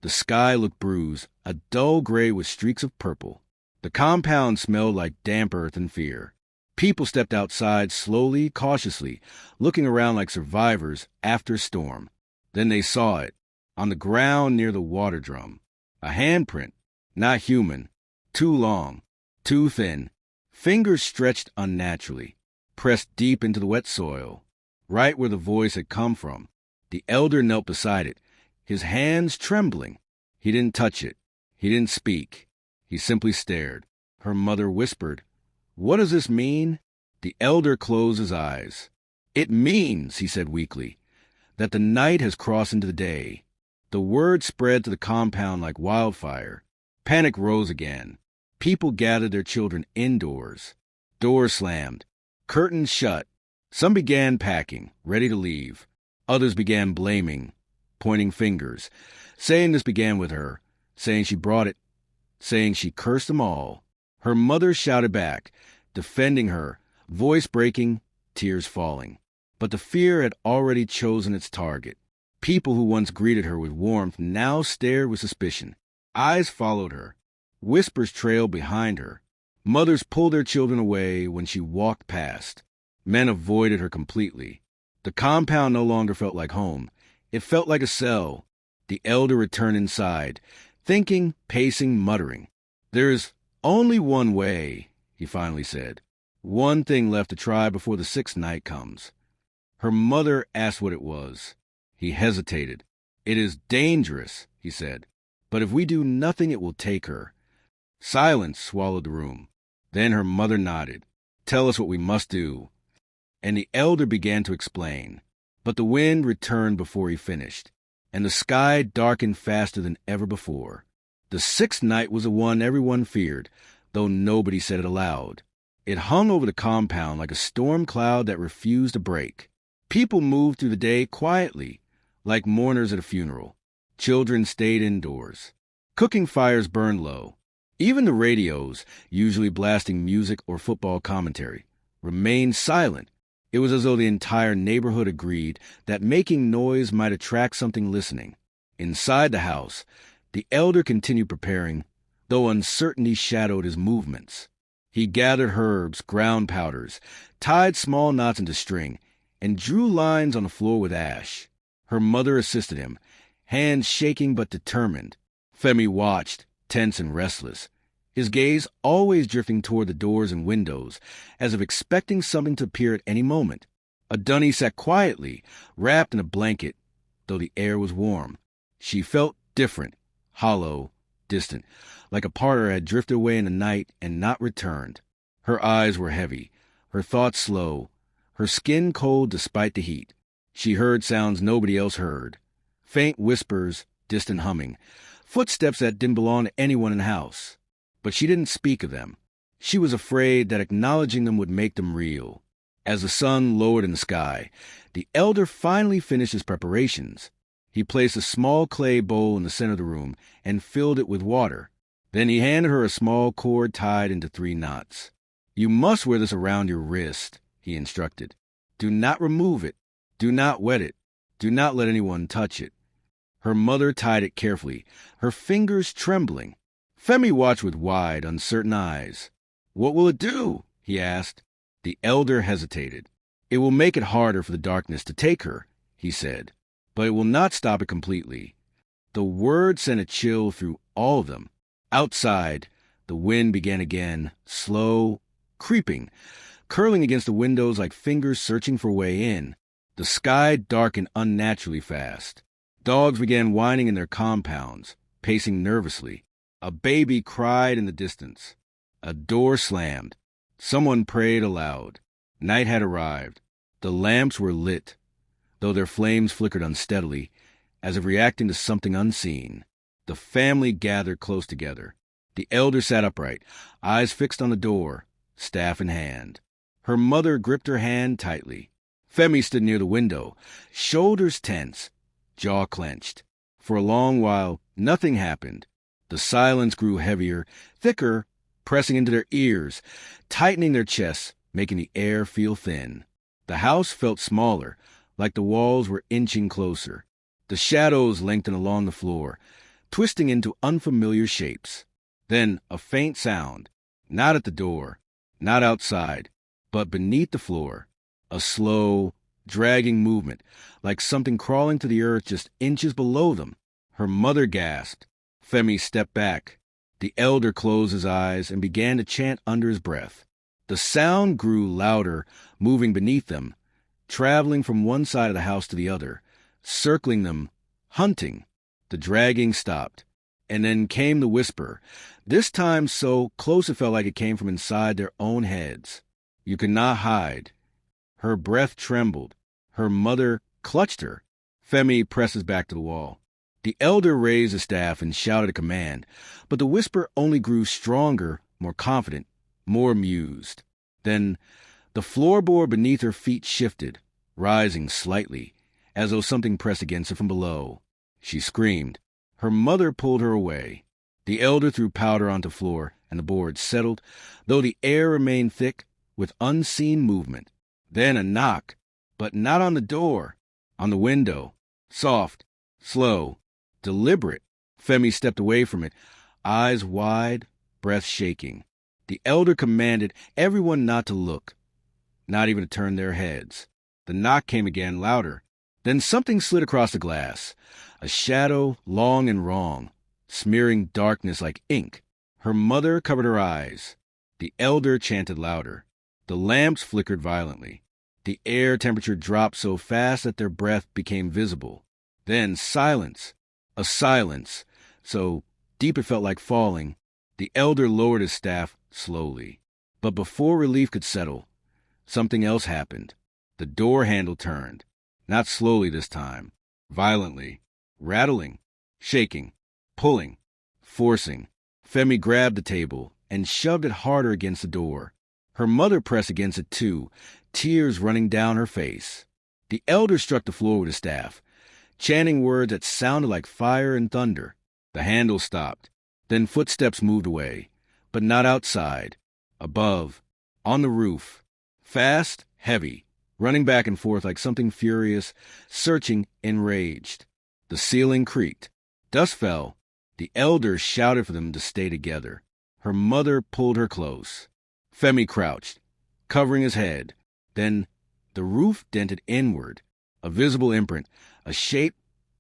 the sky looked bruised, a dull gray with streaks of purple. The compound smelled like damp earth and fear. People stepped outside slowly, cautiously, looking around like survivors after a storm. Then they saw it, on the ground near the water drum. A handprint, not human, too long, too thin, fingers stretched unnaturally, pressed deep into the wet soil, right where the voice had come from. The elder knelt beside it, his hands trembling. He didn't touch it. He didn't speak. He simply stared. Her mother whispered, "What does this mean?" The elder closed his eyes. "It means," he said weakly, "that the night has crossed into the day." The word spread to the compound like wildfire. Panic rose again. People gathered their children indoors. Doors slammed. Curtains shut. Some began packing, ready to leave. Others began blaming, pointing fingers, saying this began with her, saying she brought it, saying she cursed them all. Her mother shouted back, defending her, voice breaking, tears falling. But the fear had already chosen its target. People who once greeted her with warmth now stared with suspicion. Eyes followed her. Whispers trailed behind her. Mothers pulled their children away when she walked past. Men avoided her completely. The compound no longer felt like home. It felt like a cell. The elder returned inside, thinking, pacing, muttering. "There's only one way," he finally said. "One thing left to try before the sixth night comes." Her mother asked what it was. He hesitated. "It is dangerous," he said. "But if we do nothing, it will take her." Silence swallowed the room. Then her mother nodded. "Tell us what we must do." And the elder began to explain. But the wind returned before he finished, and the sky darkened faster than ever before. The sixth night was the one everyone feared, though nobody said it aloud. It hung over the compound like a storm cloud that refused to break. People moved through the day quietly, like mourners at a funeral. Children stayed indoors. Cooking fires burned low. Even the radios, usually blasting music or football commentary, remained silent. It was as though the entire neighborhood agreed that making noise might attract something listening. Inside the house, the elder continued preparing, though uncertainty shadowed his movements. He gathered herbs, ground powders, tied small knots into string, and drew lines on the floor with ash. Her mother assisted him, hands shaking but determined. Femi watched, tense and restless, his gaze always drifting toward the doors and windows, as if expecting something to appear at any moment. Adunni sat quietly, wrapped in a blanket, though the air was warm. She felt different, hollow, distant, like a part of her had drifted away in the night and not returned. Her eyes were heavy, her thoughts slow, her skin cold despite the heat. She heard sounds nobody else heard. Faint whispers, distant humming, footsteps that didn't belong to anyone in the house. But she didn't speak of them. She was afraid that acknowledging them would make them real. As the sun lowered in the sky, the elder finally finished his preparations. He placed a small clay bowl in the center of the room and filled it with water. Then he handed her a small cord tied into 3 knots. "You must wear this around your wrist," he instructed. "Do not remove it. Do not wet it. Do not let anyone touch it." Her mother tied it carefully, her fingers trembling. Femi watched with wide, uncertain eyes. "What will it do?" he asked. The elder hesitated. "It will make it harder for the darkness to take her," he said, "but it will not stop it completely." The word sent a chill through all of them. Outside, the wind began again, slow, creeping, curling against the windows like fingers searching for a way in. The sky darkened unnaturally fast. Dogs began whining in their compounds, pacing nervously. A baby cried in the distance. A door slammed. Someone prayed aloud. Night had arrived. The lamps were lit, though their flames flickered unsteadily, as if reacting to something unseen. The family gathered close together. The elder sat upright, eyes fixed on the door, staff in hand. Her mother gripped her hand tightly. Femi stood near the window, shoulders tense, jaw clenched. For a long while, nothing happened. The silence grew heavier, thicker, pressing into their ears, tightening their chests, making the air feel thin. The house felt smaller, like the walls were inching closer. The shadows lengthened along the floor, twisting into unfamiliar shapes. Then a faint sound, not at the door, not outside, but beneath the floor. A slow, dragging movement, like something crawling to the earth just inches below them. Her mother gasped. Femi stepped back. The elder closed his eyes and began to chant under his breath. The sound grew louder, moving beneath them, traveling from one side of the house to the other, circling them, hunting. The dragging stopped, and then came the whisper, this time so close it felt like it came from inside their own heads. You could not hide. Her breath trembled. Her mother clutched her. Femi presses back to the wall. The elder raised a staff and shouted a command, but the whisper only grew stronger, more confident, more amused. Then the floorboard beneath her feet shifted, rising slightly, as though something pressed against her from below. She screamed. Her mother pulled her away. The elder threw powder onto the floor, and the board settled, though the air remained thick with unseen movement. Then a knock, but not on the door, on the window. Soft, slow, deliberate. Femi stepped away from it, eyes wide, breath shaking. The elder commanded everyone not to look, not even to turn their heads. The knock came again, louder. Then something slid across the glass, a shadow long and wrong, smearing darkness like ink. Her mother covered her eyes. The elder chanted louder. The lamps flickered violently. The air temperature dropped so fast that their breath became visible. Then silence, a silence, so deep it felt like falling. The elder lowered his staff slowly. But before relief could settle, something else happened. The door handle turned, not slowly this time, violently, rattling, shaking, pulling, forcing. Femi grabbed the table and shoved it harder against the door. Her mother pressed against it too, tears running down her face. The elder struck the floor with his staff, chanting words that sounded like fire and thunder. The handle stopped. Then footsteps moved away, but not outside. Above, on the roof, fast, heavy, running back and forth like something furious, searching, enraged. The ceiling creaked. Dust fell. The elder shouted for them to stay together. Her mother pulled her close. Femi crouched, covering his head. Then the roof dented inward, a visible imprint, a shape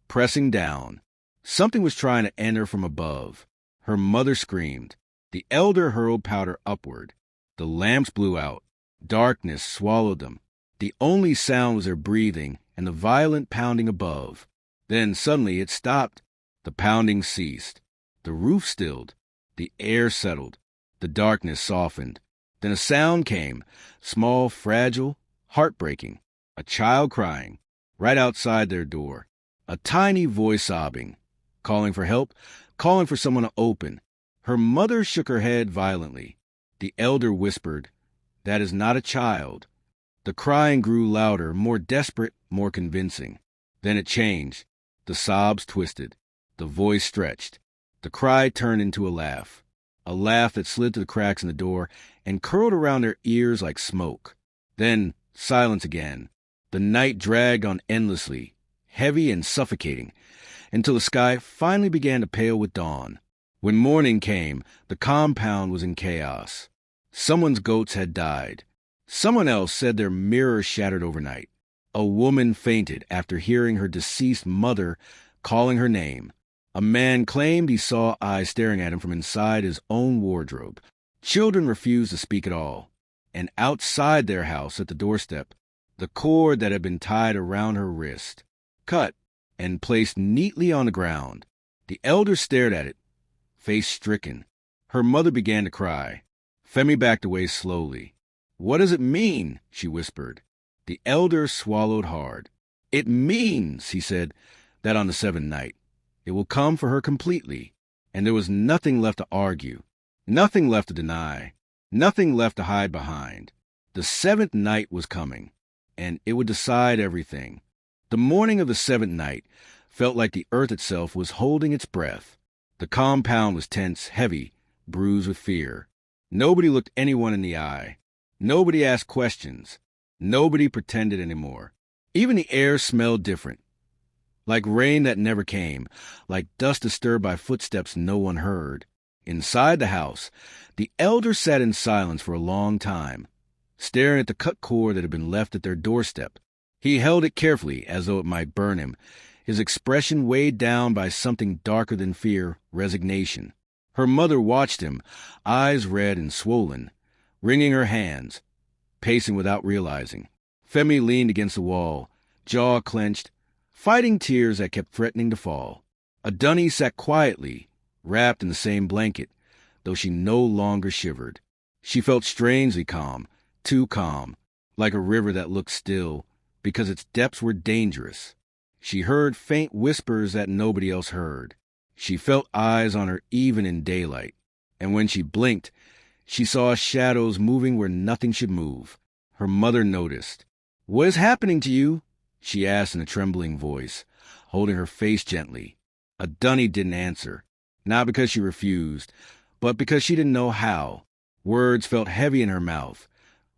pressing down. Something was trying to enter from above. Her mother screamed. The elder hurled powder upward. The lamps blew out. Darkness swallowed them. The only sound was their breathing and the violent pounding above. Then suddenly it stopped. The pounding ceased. The roof stilled. The air settled. The darkness softened. Then a sound came, small, fragile, heartbreaking. A child crying, right outside their door. A tiny voice sobbing, calling for help, calling for someone to open. Her mother shook her head violently. The elder whispered, "That is not a child." The crying grew louder, more desperate, more convincing. Then it changed. The sobs twisted. The voice stretched. The cry turned into a laugh that slid through the cracks in the door and curled around their ears like smoke. Then silence again. The night dragged on endlessly, heavy and suffocating, until the sky finally began to pale with dawn. When morning came, the compound was in chaos. Someone's goats had died. Someone else said their mirror shattered overnight. A woman fainted after hearing her deceased mother calling her name. A man claimed he saw eyes staring at him from inside his own wardrobe. Children refused to speak at all. And outside their house, at the doorstep, the cord that had been tied around her wrist, cut and placed neatly on the ground. The elder stared at it, face stricken. Her mother began to cry. Femi backed away slowly. "What does it mean?" she whispered. The elder swallowed hard. "It means," he said, "that on the seventh night, it will come for her completely." And there was nothing left to argue, nothing left to deny, nothing left to hide behind. The seventh night was coming, and it would decide everything. The morning of the seventh night felt like the earth itself was holding its breath. The compound was tense, heavy, bruised with fear. Nobody looked anyone in the eye. Nobody asked questions. Nobody pretended anymore. Even the air smelled different, like rain that never came, like dust disturbed by footsteps no one heard. Inside the house, the elder sat in silence for a long time, staring at the cut cord that had been left at their doorstep. He held it carefully, as though it might burn him, his expression weighed down by something darker than fear, resignation. Her mother watched him, eyes red and swollen, wringing her hands, pacing without realizing. Femi leaned against the wall, jaw clenched, fighting tears that kept threatening to fall. Adunni sat quietly, wrapped in the same blanket, though she no longer shivered. She felt strangely calm, too calm, like a river that looked still, because its depths were dangerous. She heard faint whispers that nobody else heard. She felt eyes on her even in daylight, and when she blinked, she saw shadows moving where nothing should move. Her mother noticed. "What is happening to you?" she asked in a trembling voice, holding her face gently. Adunni didn't answer, not because she refused, but because she didn't know how. Words felt heavy in her mouth,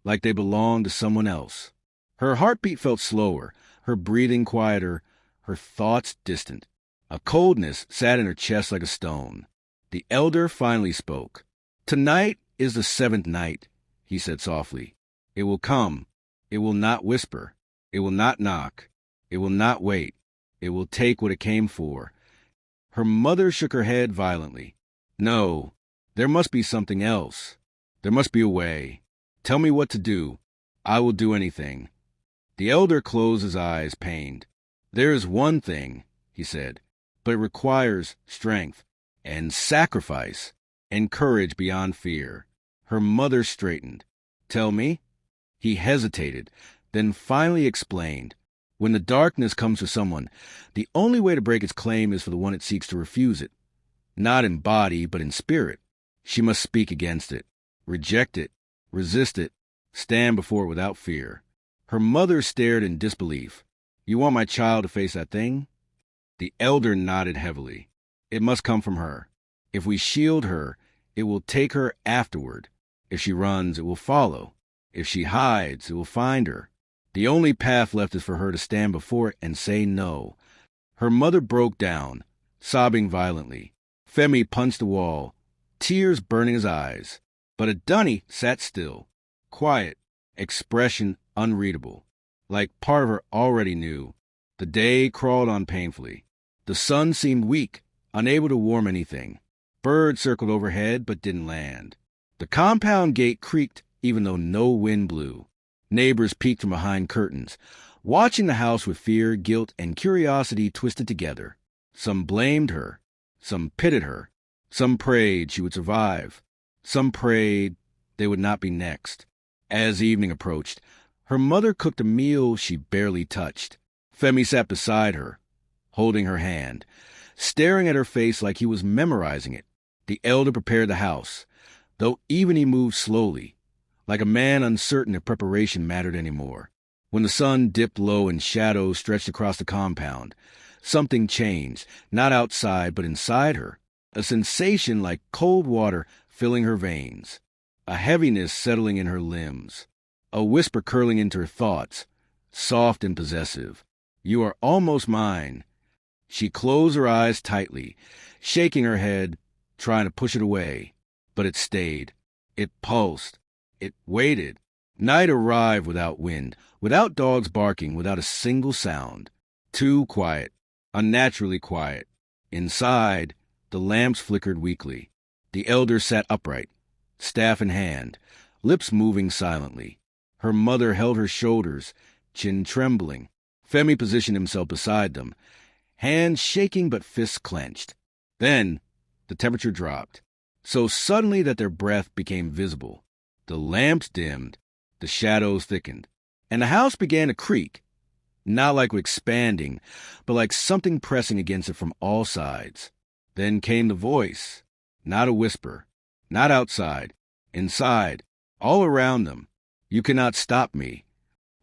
like they belonged to someone else. Her heartbeat felt slower, her breathing quieter, her thoughts distant. A coldness sat in her chest like a stone. The elder finally spoke. "Tonight is the 7th night," he said softly. "It will come. It will not whisper. It will not knock. It will not wait. It will take what it came for." Her mother shook her head violently. "No, there must be something else. There must be a way. Tell me what to do. I will do anything." The elder closed his eyes, pained. "There is one thing," he said, "but it requires strength and sacrifice and courage beyond fear." Her mother straightened. "Tell me?" He hesitated, then finally explained. "When the darkness comes to someone, the only way to break its claim is for the one it seeks to refuse it. Not in body, but in spirit. She must speak against it, reject it, resist it, stand before it without fear." Her mother stared in disbelief. "You want my child to face that thing?" The elder nodded heavily. "It must come from her. If we shield her, it will take her afterward. If she runs, it will follow. If she hides, it will find her. The only path left is for her to stand before it and say no." Her mother broke down, sobbing violently. Femi punched the wall, tears burning his eyes. But Adunni sat still, quiet, expression unreadable, like part of her already knew. The day crawled on painfully. The sun seemed weak, unable to warm anything. Birds circled overhead but didn't land. The compound gate creaked even though no wind blew. Neighbors peeked from behind curtains, watching the house with fear, guilt, and curiosity twisted together. Some blamed her. Some pitied her. Some prayed she would survive. Some prayed they would not be next. As evening approached, her mother cooked a meal she barely touched. Femi sat beside her, holding her hand, staring at her face like he was memorizing it. The elder prepared the house, though even he moved slowly, like a man uncertain if preparation mattered anymore. When the sun dipped low and shadows stretched across the compound, something changed, not outside but inside her, a sensation like cold water filling her veins, a heaviness settling in her limbs, a whisper curling into her thoughts, soft and possessive. "You are almost mine." She closed her eyes tightly, shaking her head, trying to push it away. But it stayed. It pulsed. It waited. Night arrived without wind, without dogs barking, without a single sound. Too quiet, unnaturally quiet. Inside, the lamps flickered weakly. The elder sat upright, staff in hand, lips moving silently. Her mother held her shoulders, chin trembling. Femi positioned himself beside them, hands shaking but fists clenched. Then the temperature dropped, so suddenly that their breath became visible. The lamps dimmed, the shadows thickened, and the house began to creak, not like expanding, but like something pressing against it from all sides. Then came the voice, not a whisper, not outside, inside, all around them. "You cannot stop me."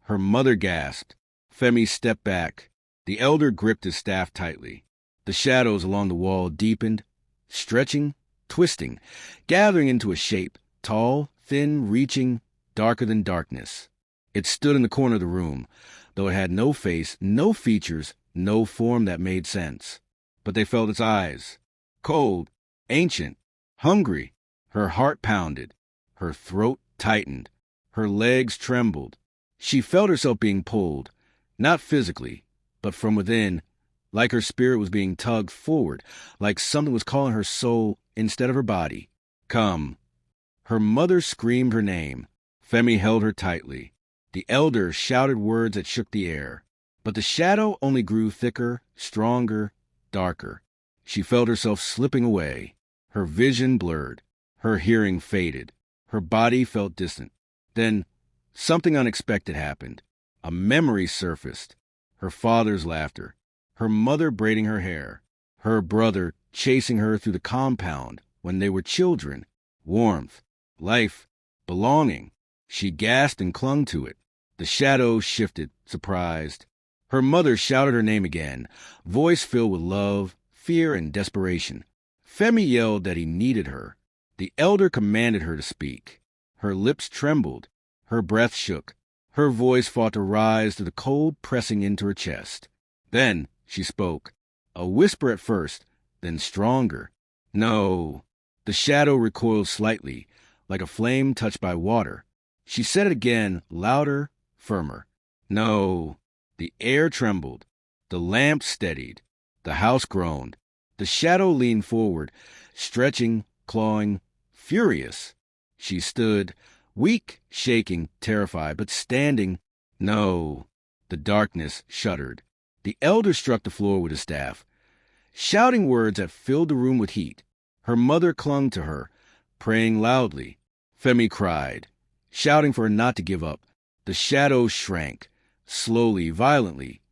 Her mother gasped. Femi stepped back. The elder gripped his staff tightly. The shadows along the wall deepened, stretching, twisting, gathering into a shape, tall, thin, reaching, darker than darkness. It stood in the corner of the room, though it had no face, no features, no form that made sense. But they felt its eyes. Cold, ancient, hungry. Her heart pounded. Her throat tightened. Her legs trembled. She felt herself being pulled, not physically, but from within, like her spirit was being tugged forward, like something was calling her soul instead of her body. Come. Her mother screamed her name. Femi held her tightly. The elder shouted words that shook the air. But the shadow only grew thicker, stronger, darker. She felt herself slipping away. Her vision blurred. Her hearing faded. Her body felt distant. Then something unexpected happened. A memory surfaced. Her father's laughter. Her mother braiding her hair. Her brother chasing her through the compound when they were children. Warmth. Life. Belonging. She gasped and clung to it. The shadow shifted, surprised. Her mother shouted her name again, voice filled with love, fear, and desperation. Femi yelled that he needed her. The elder commanded her to speak. Her lips trembled. Her breath shook. Her voice fought to rise to the cold pressing into her chest. Then she spoke. A whisper at first, then stronger. No. The shadow recoiled slightly, like a flame touched by water. She said it again, louder, firmer. No. The air trembled. The lamp steadied. The house groaned. The shadow leaned forward, stretching, clawing, furious. She stood, weak, shaking, terrified, but standing. No. The darkness shuddered. The elder struck the floor with his staff, shouting words that filled the room with heat. Her mother clung to her, praying loudly. Femi cried, shouting for her not to give up. The shadow shrank, slowly, violently,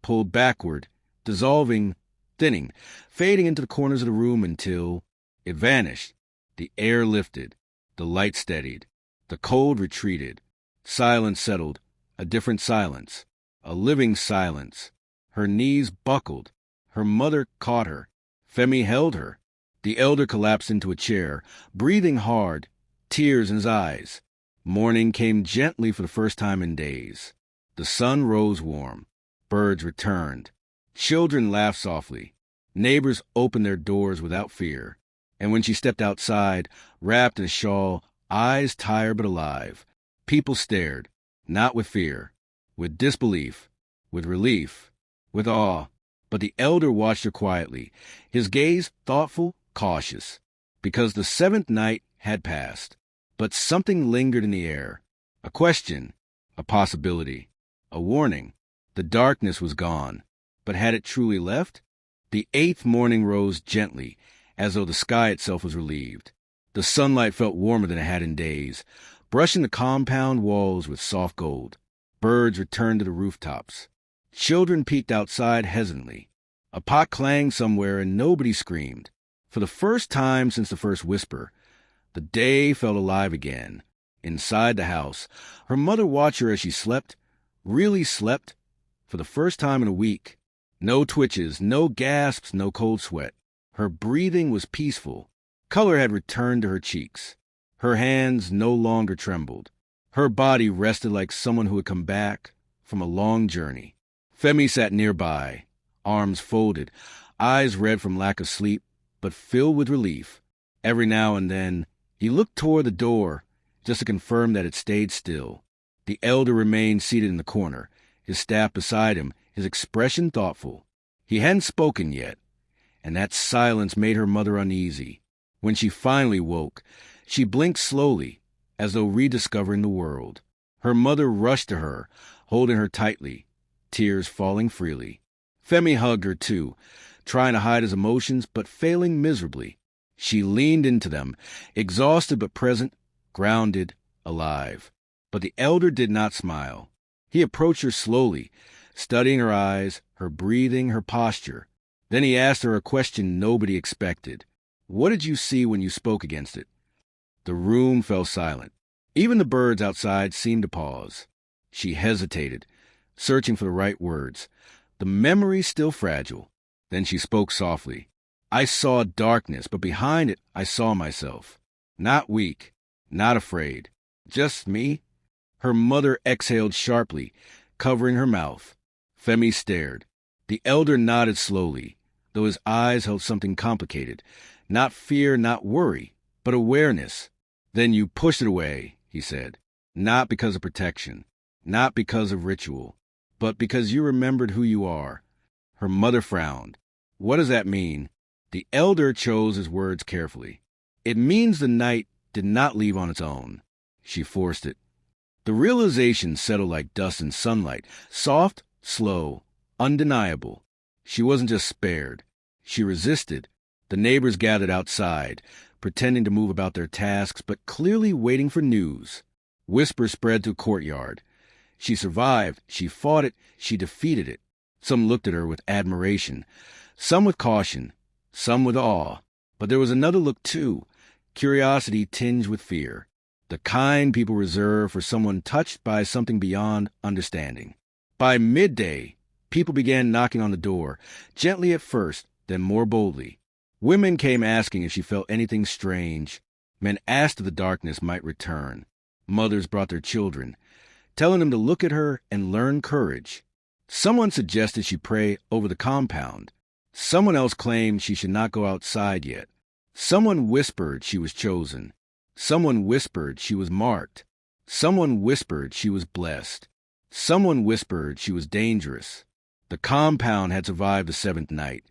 pulled backward, dissolving, thinning, fading into the corners of the room until it vanished. The air lifted. The light steadied. The cold retreated. Silence settled, a different silence, a living silence. Her knees buckled. Her mother caught her. Femi held her. The elder collapsed into a chair, breathing hard, tears in his eyes. Morning came gently for the first time in days. The sun rose warm. Birds returned. Children laughed softly. Neighbors opened their doors without fear. And when she stepped outside, wrapped in a shawl, eyes tired but alive, people stared, not with fear, with disbelief, with relief, with awe. But the elder watched her quietly, his gaze thoughtful, cautious, because the seventh night had passed. But something lingered in the air, a question, a possibility, a warning. The darkness was gone, but had it truly left? The eighth morning rose gently, as though the sky itself was relieved. The sunlight felt warmer than it had in days, brushing the compound walls with soft gold. Birds returned to the rooftops. Children peeked outside hesitantly. A pot clanged somewhere and nobody screamed. For the first time since the first whisper, the day felt alive again. Inside the house, her mother watched her as she slept, really slept, for the first time in a week. No twitches, no gasps, no cold sweat. Her breathing was peaceful. Color had returned to her cheeks. Her hands no longer trembled. Her body rested like someone who had come back from a long journey. Femi sat nearby, arms folded, eyes red from lack of sleep, but filled with relief. Every now and then, he looked toward the door, just to confirm that it stayed still. The elder remained seated in the corner, his staff beside him, his expression thoughtful. He hadn't spoken yet, and that silence made her mother uneasy. When she finally woke, she blinked slowly, as though rediscovering the world. Her mother rushed to her, holding her tightly, tears falling freely. Femi hugged her too, trying to hide his emotions, but failing miserably. She leaned into them, exhausted but present, grounded, alive. But the elder did not smile. He approached her slowly, studying her eyes, her breathing, her posture. Then he asked her a question nobody expected. What did you see when you spoke against it? The room fell silent. Even the birds outside seemed to pause. She hesitated, searching for the right words. The memory still fragile. Then she spoke softly. I saw darkness, but behind it I saw myself. Not weak, not afraid. Just me. Her mother exhaled sharply, covering her mouth. Femi stared. The elder nodded slowly, though his eyes held something complicated. Not fear, not worry, but awareness. Then you pushed it away, he said. Not because of protection, not because of ritual, but because you remembered who you are. Her mother frowned. What does that mean? The elder chose his words carefully. It means the night did not leave on its own. She forced it. The realization settled like dust in sunlight, soft, slow, undeniable. She wasn't just spared. She resisted. The neighbors gathered outside, pretending to move about their tasks, but clearly waiting for news. Whispers spread through the courtyard. She survived. She fought it. She defeated it. Some looked at her with admiration, some with caution, some with awe. But there was another look, too, curiosity tinged with fear, the kind people reserve for someone touched by something beyond understanding. By midday, people began knocking on the door, gently at first, then more boldly. Women came asking if she felt anything strange. Men asked if the darkness might return. Mothers brought their children, telling them to look at her and learn courage. Someone suggested she pray over the compound. Someone else claimed she should not go outside yet. Someone whispered she was chosen. Someone whispered she was marked. Someone whispered she was blessed. Someone whispered she was dangerous. The compound had survived the seventh night,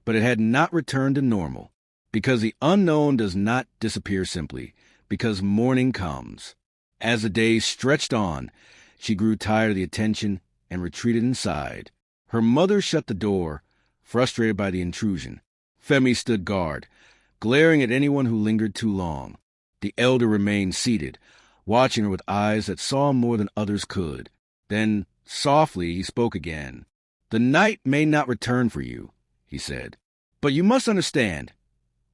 but it had not returned to normal, because the unknown does not disappear simply, because morning comes. As the days stretched on, she grew tired of the attention and retreated inside. Her mother shut the door, frustrated by the intrusion. Femi stood guard, glaring at anyone who lingered too long. The elder remained seated, watching her with eyes that saw more than others could. Then, softly, he spoke again. "The night may not return for you," he said. "But you must understand.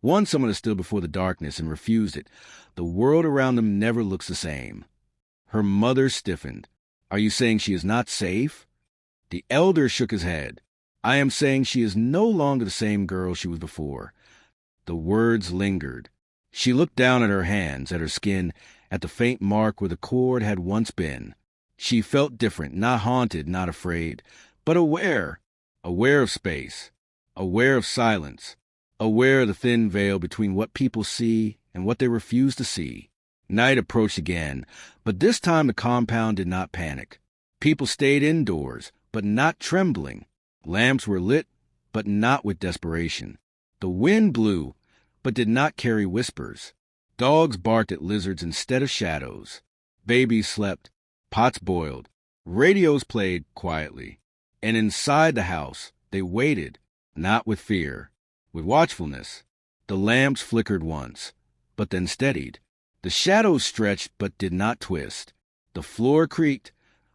Once someone has stood before the darkness and refused it, the world around them never looks the same." Her mother stiffened. "Are you saying she is not safe?" The elder shook his head. "I am saying she is no longer the same girl she was before." The words lingered. She looked down at her hands, at her skin, at the faint mark where the cord had once been. She felt different, not haunted, not afraid, but aware. Aware of space. Aware of silence. Aware of the thin veil between what people see and what they refuse to see. Night approached again, but this time the compound did not panic. People stayed indoors, but not trembling. Lamps were lit, but not with desperation. The wind blew, but did not carry whispers. Dogs barked at lizards instead of shadows. Babies slept, pots boiled, radios played quietly. And inside the house, they waited, not with fear, with watchfulness. The lamps flickered once, but then steadied. The shadows stretched but did not twist. The floor creaked,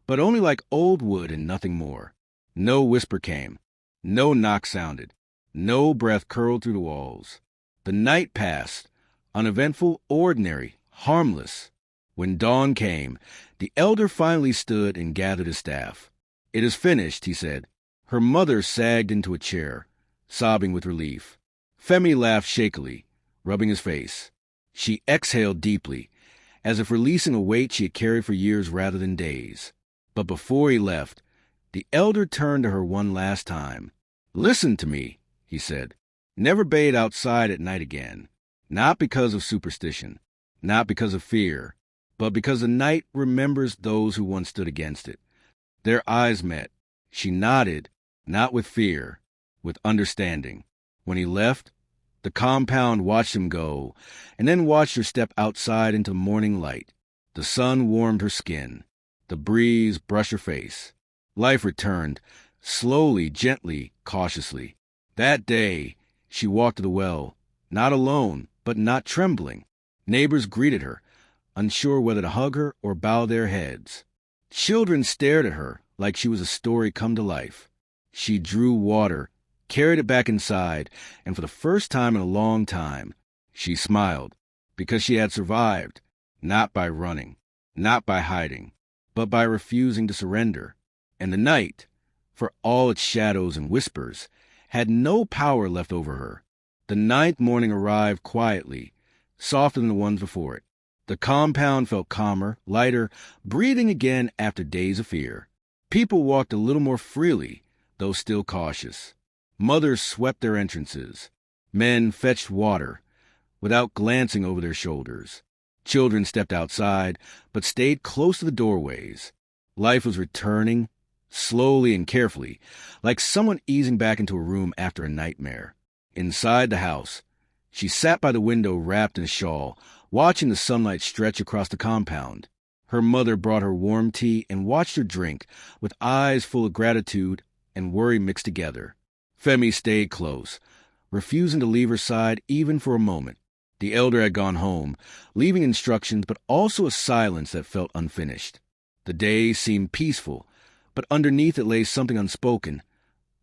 but only like old wood and nothing more. No whisper came. No knock sounded. No breath curled through the walls. The night passed, uneventful, ordinary, harmless. When dawn came, the elder finally stood and gathered his staff. "It is finished," he said. Her mother sagged into a chair, sobbing with relief. Femi laughed shakily, rubbing his face. She exhaled deeply, as if releasing a weight she had carried for years rather than days. But before he left, the elder turned to her one last time. "Listen to me," he said. "Never bathe outside at night again. Not because of superstition, not because of fear, but because the night remembers those who once stood against it." Their eyes met. She nodded, not with fear, with understanding. When he left, the compound watched him go, and then watched her step outside into the morning light. The sun warmed her skin. The breeze brushed her face. Life returned, slowly, gently, cautiously. That day, she walked to the well, not alone, but not trembling. Neighbors greeted her, unsure whether to hug her or bow their heads. Children stared at her like she was a story come to life. She drew water, carried it back inside, and for the first time in a long time, she smiled, because she had survived, not by running, not by hiding, but by refusing to surrender. And the night, for all its shadows and whispers, had no power left over her. The ninth morning arrived quietly, softer than the ones before it. The compound felt calmer, lighter, breathing again after days of fear. People walked a little more freely, though still cautious. Mothers swept their entrances. Men fetched water, without glancing over their shoulders. Children stepped outside, but stayed close to the doorways. Life was returning, slowly and carefully, like someone easing back into a room after a nightmare. Inside the house, she sat by the window wrapped in a shawl, watching the sunlight stretch across the compound. Her mother brought her warm tea and watched her drink, with eyes full of gratitude and worry mixed together. Femi stayed close, refusing to leave her side even for a moment. The elder had gone home, leaving instructions but also a silence that felt unfinished. The day seemed peaceful, but underneath it lay something unspoken,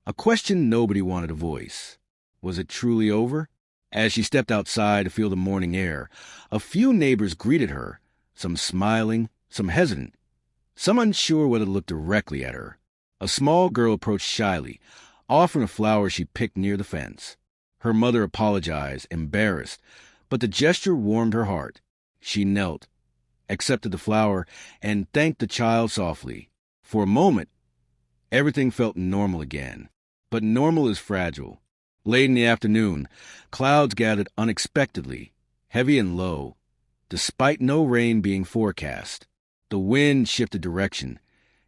a question nobody wanted to voice. Was it truly over? As she stepped outside to feel the morning air, a few neighbors greeted her, some smiling, some hesitant, some unsure whether to look directly at her. A small girl approached shyly, offering a flower she picked near the fence. Her mother apologized, embarrassed, but the gesture warmed her heart. She knelt, accepted the flower, and thanked the child softly. For a moment, everything felt normal again. But normal is fragile. Late in the afternoon, clouds gathered unexpectedly, heavy and low, despite no rain being forecast. The wind shifted direction,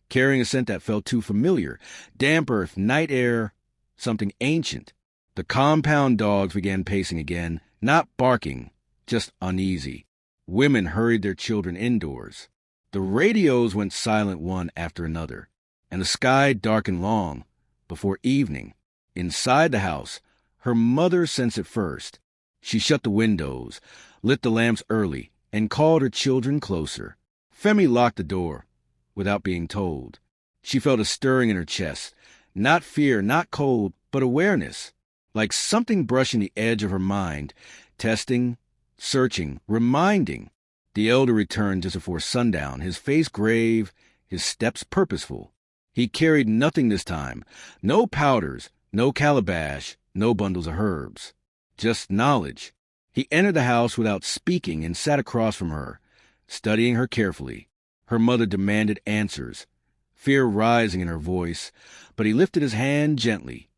carrying a scent that felt too familiar. Damp earth, night air, something ancient. The compound dogs began pacing again, not barking, just uneasy. Women hurried their children indoors. The radios went silent one after another, and the sky darkened long before evening. Inside the house, her mother sensed it first. She shut the windows, lit the lamps early, and called her children closer. Femi locked the door, without being told. She felt a stirring in her chest, not fear, not cold, but awareness, like something brushing the edge of her mind, testing, searching, reminding. The elder returned just before sundown, his face grave, his steps purposeful. He carried nothing this time, no powders, no calabash, no bundles of herbs, just knowledge. He entered the house without speaking and sat across from her, studying her carefully. Her mother demanded answers, fear rising in her voice, but he lifted his hand gently,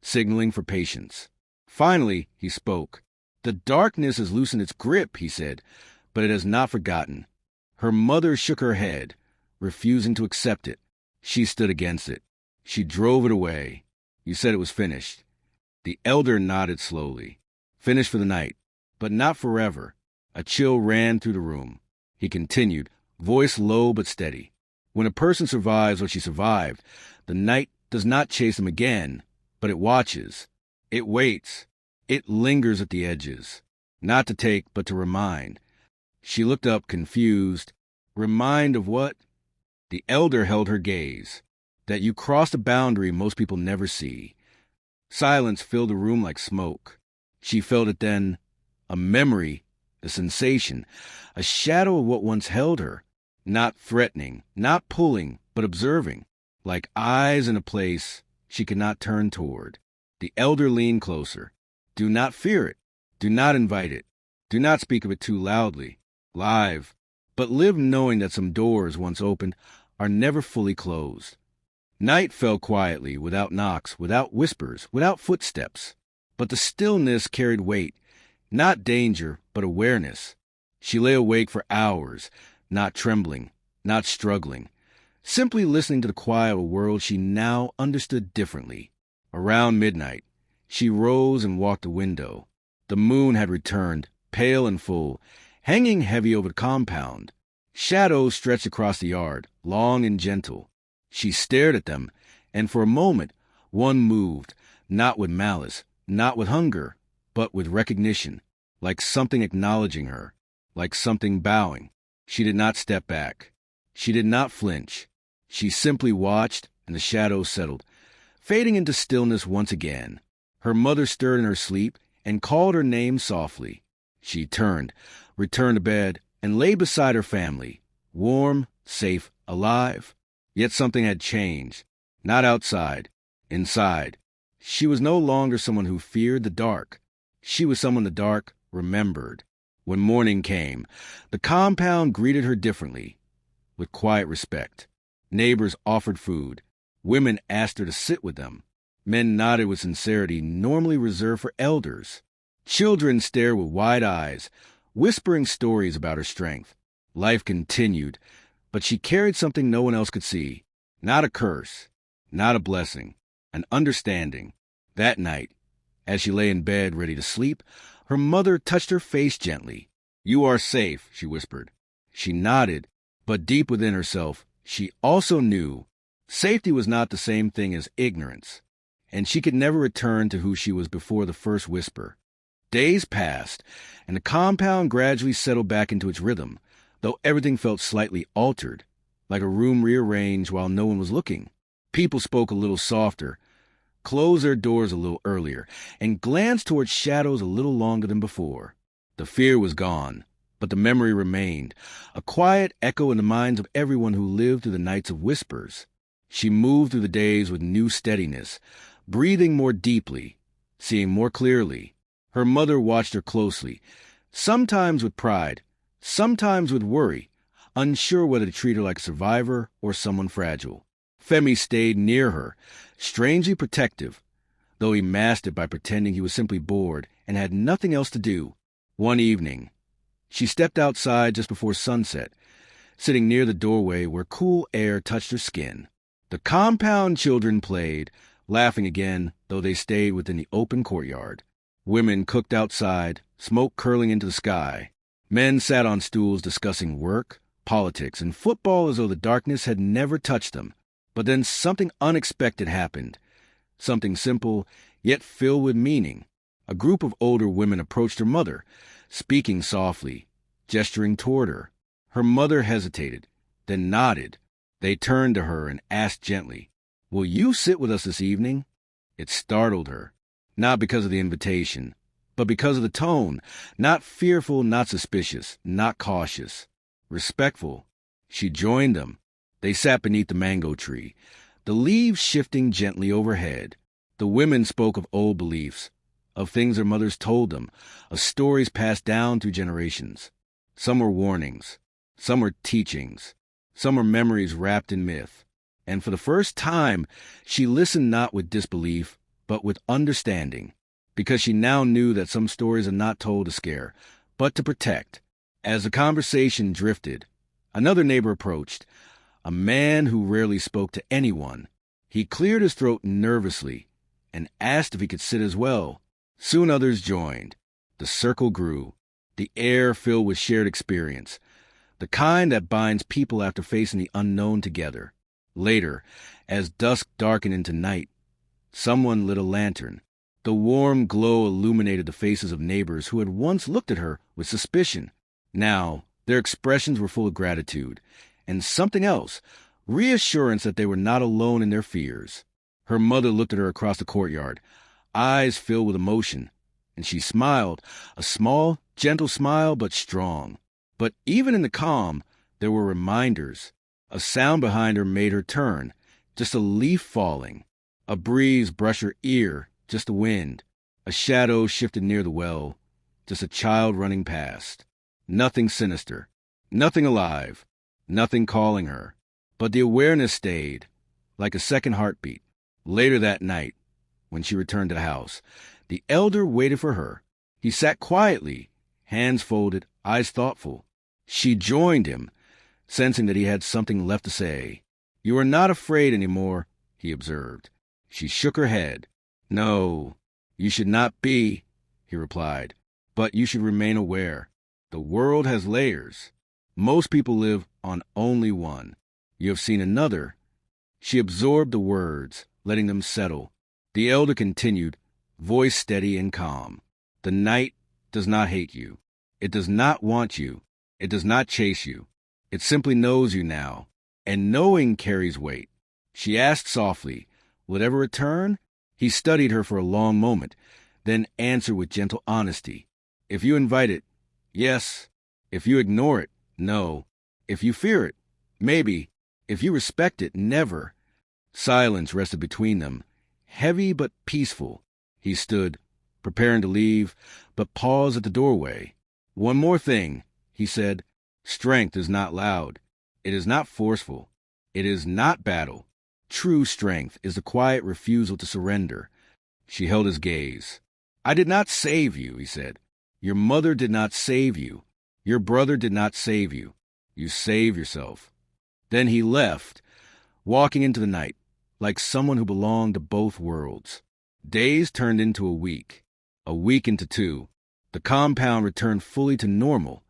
signaling for patience. Finally, he spoke. "The darkness has loosened its grip," he said, "but it has not forgotten." Her mother shook her head, refusing to accept it. She stood against it. She drove it away. "You said it was finished." The elder nodded slowly. "Finished for the night, but not forever." A chill ran through the room. He continued, voice low but steady. "When a person survives what she survived, the night does not chase them again, but it watches. It waits. It lingers at the edges. Not to take, but to remind." She looked up, confused. "Remind of what?" The elder held her gaze. "That you crossed a boundary most people never see." Silence filled the room like smoke. She felt it then, a memory, a sensation, a shadow of what once held her, not threatening, not pulling, but observing, like eyes in a place she could not turn toward. The elder leaned closer. "Do not fear it. Do not invite it. Do not speak of it too loudly, live, but live knowing that some doors, once opened, are never fully closed." Night fell quietly, without knocks, without whispers, without footsteps. But the stillness carried weight, not danger, but awareness. She lay awake for hours, not trembling, not struggling, simply listening to the quiet of a world she now understood differently. Around midnight, she rose and walked the window. The moon had returned, pale and full, hanging heavy over the compound. Shadows stretched across the yard, long and gentle. She stared at them, and for a moment one moved, not with malice, not with hunger, but with recognition, like something acknowledging her, like something bowing. She did not step back. She did not flinch. She simply watched, and the shadows settled, fading into stillness once again. Her mother stirred in her sleep and called her name softly. She turned, returned to bed, and lay beside her family, warm, safe, alive. Yet something had changed. Not outside, inside. She was no longer someone who feared the dark. She was someone the dark remembered. When morning came, the compound greeted her differently, with quiet respect. Neighbors offered food. Women asked her to sit with them. Men nodded with sincerity normally reserved for elders. Children stared with wide eyes, whispering stories about her strength. Life continued, but she carried something no one else could see. Not a curse, not a blessing, an understanding. That night, as she lay in bed ready to sleep, her mother touched her face gently. "You are safe," she whispered. She nodded, but deep within herself, she also knew safety was not the same thing as ignorance, and she could never return to who she was before the first whisper. Days passed, and the compound gradually settled back into its rhythm, though everything felt slightly altered, like a room rearranged while no one was looking. People spoke a little softer, closed their doors a little earlier, and glanced towards shadows a little longer than before. The fear was gone, but the memory remained, a quiet echo in the minds of everyone who lived through the nights of whispers. She moved through the days with new steadiness, breathing more deeply, seeing more clearly. Her mother watched her closely, sometimes with pride, sometimes with worry, unsure whether to treat her like a survivor or someone fragile. Femi stayed near her, strangely protective, though he masked it by pretending he was simply bored and had nothing else to do. One evening, she stepped outside just before sunset, sitting near the doorway where cool air touched her skin. The compound children played, laughing again, though they stayed within the open courtyard. Women cooked outside, smoke curling into the sky. Men sat on stools discussing work, politics, and football as though the darkness had never touched them. But then something unexpected happened, something simple, yet filled with meaning. A group of older women approached her mother, speaking softly, gesturing toward her. Her mother hesitated, then nodded. They turned to her and asked gently, "Will you sit with us this evening?" It startled her, not because of the invitation, but because of the tone, not fearful, not suspicious, not cautious, respectful. She joined them. They sat beneath the mango tree, the leaves shifting gently overhead. The women spoke of old beliefs, of things their mothers told them, of stories passed down through generations. Some were warnings, some were teachings, some were memories wrapped in myth. And for the first time, she listened not with disbelief, but with understanding, because she now knew that some stories are not told to scare, but to protect. As the conversation drifted, another neighbor approached, a man who rarely spoke to anyone. He cleared his throat nervously and asked if he could sit as well. Soon others joined. The circle grew, the air filled with shared experience, the kind that binds people after facing the unknown together. Later, as dusk darkened into night, someone lit a lantern. The warm glow illuminated the faces of neighbors who had once looked at her with suspicion. Now, their expressions were full of gratitude, and something else, reassurance that they were not alone in their fears. Her mother looked at her across the courtyard, eyes filled with emotion, and she smiled, a small, gentle smile, but strong. But even in the calm, there were reminders. A sound behind her made her turn, just a leaf falling. A breeze brushed her ear, just the wind. A shadow shifted near the well, just a child running past. Nothing sinister, nothing alive, nothing calling her. But the awareness stayed, like a second heartbeat. Later that night, when she returned to the house, the elder waited for her. He sat quietly, hands folded, eyes thoughtful. She joined him, sensing that he had something left to say. "You are not afraid anymore," he observed. She shook her head. "No, you should not be," he replied. "But you should remain aware. The world has layers. Most people live on only one. You have seen another." She absorbed the words, letting them settle. The elder continued, voice steady and calm. "The night does not hate you. It does not want you. It does not chase you. It simply knows you now, and knowing carries weight." She asked softly, "Would it ever return?" He studied her for a long moment, then answered with gentle honesty. "If you invite it, yes. If you ignore it, no. If you fear it, maybe. If you respect it, never." Silence rested between them, heavy but peaceful. He stood, preparing to leave, but paused at the doorway. "One more thing," he said. "Strength is not loud. It is not forceful. It is not battle. True strength is the quiet refusal to surrender. She held his gaze. I did not save you, he said. Your mother did not save you. Your brother did not save you. You saved yourself. Then he left, walking into the night, like someone who belonged to both worlds. Days turned into a week into two. The compound returned fully to normal,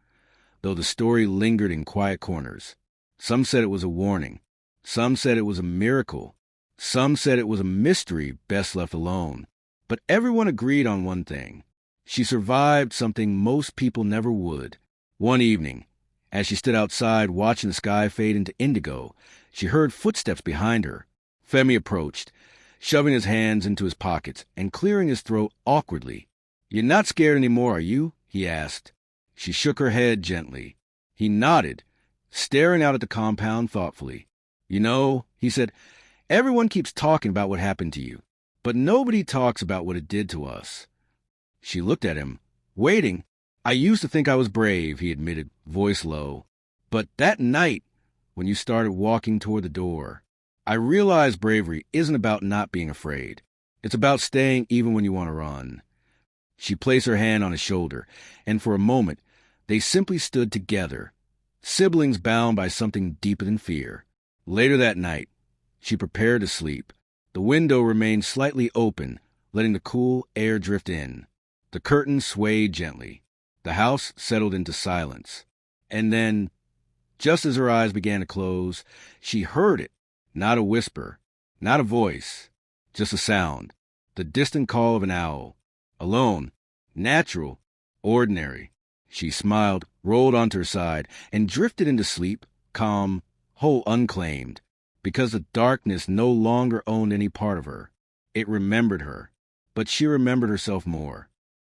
though the story lingered in quiet corners. Some said it was a warning. Some said it was a miracle. Some said it was a mystery best left alone. But everyone agreed on one thing. She survived something most people never would. One evening, as she stood outside watching the sky fade into indigo, she heard footsteps behind her. Femi approached, shoving his hands into his pockets and clearing his throat awkwardly. You're not scared anymore, are you? He asked. She shook her head gently. He nodded, staring out at the compound thoughtfully. You know, he said, everyone keeps talking about what happened to you, but nobody talks about what it did to us. She looked at him, waiting. I used to think I was brave, he admitted, voice low. But that night, when you started walking toward the door, I realized bravery isn't about not being afraid. It's about staying even when you want to run. She placed her hand on his shoulder, and for a moment, they simply stood together, siblings bound by something deeper than fear. Later that night, she prepared to sleep. The window remained slightly open, letting the cool air drift in. The curtains swayed gently. The house settled into silence. And then, just as her eyes began to close, she heard it. Not a whisper, not a voice, just a sound. The distant call of an owl. Alone, natural, ordinary. She smiled, rolled onto her side, and drifted into sleep, calm, whole unclaimed, because the darkness no longer owned any part of her. It remembered her, but she remembered herself more.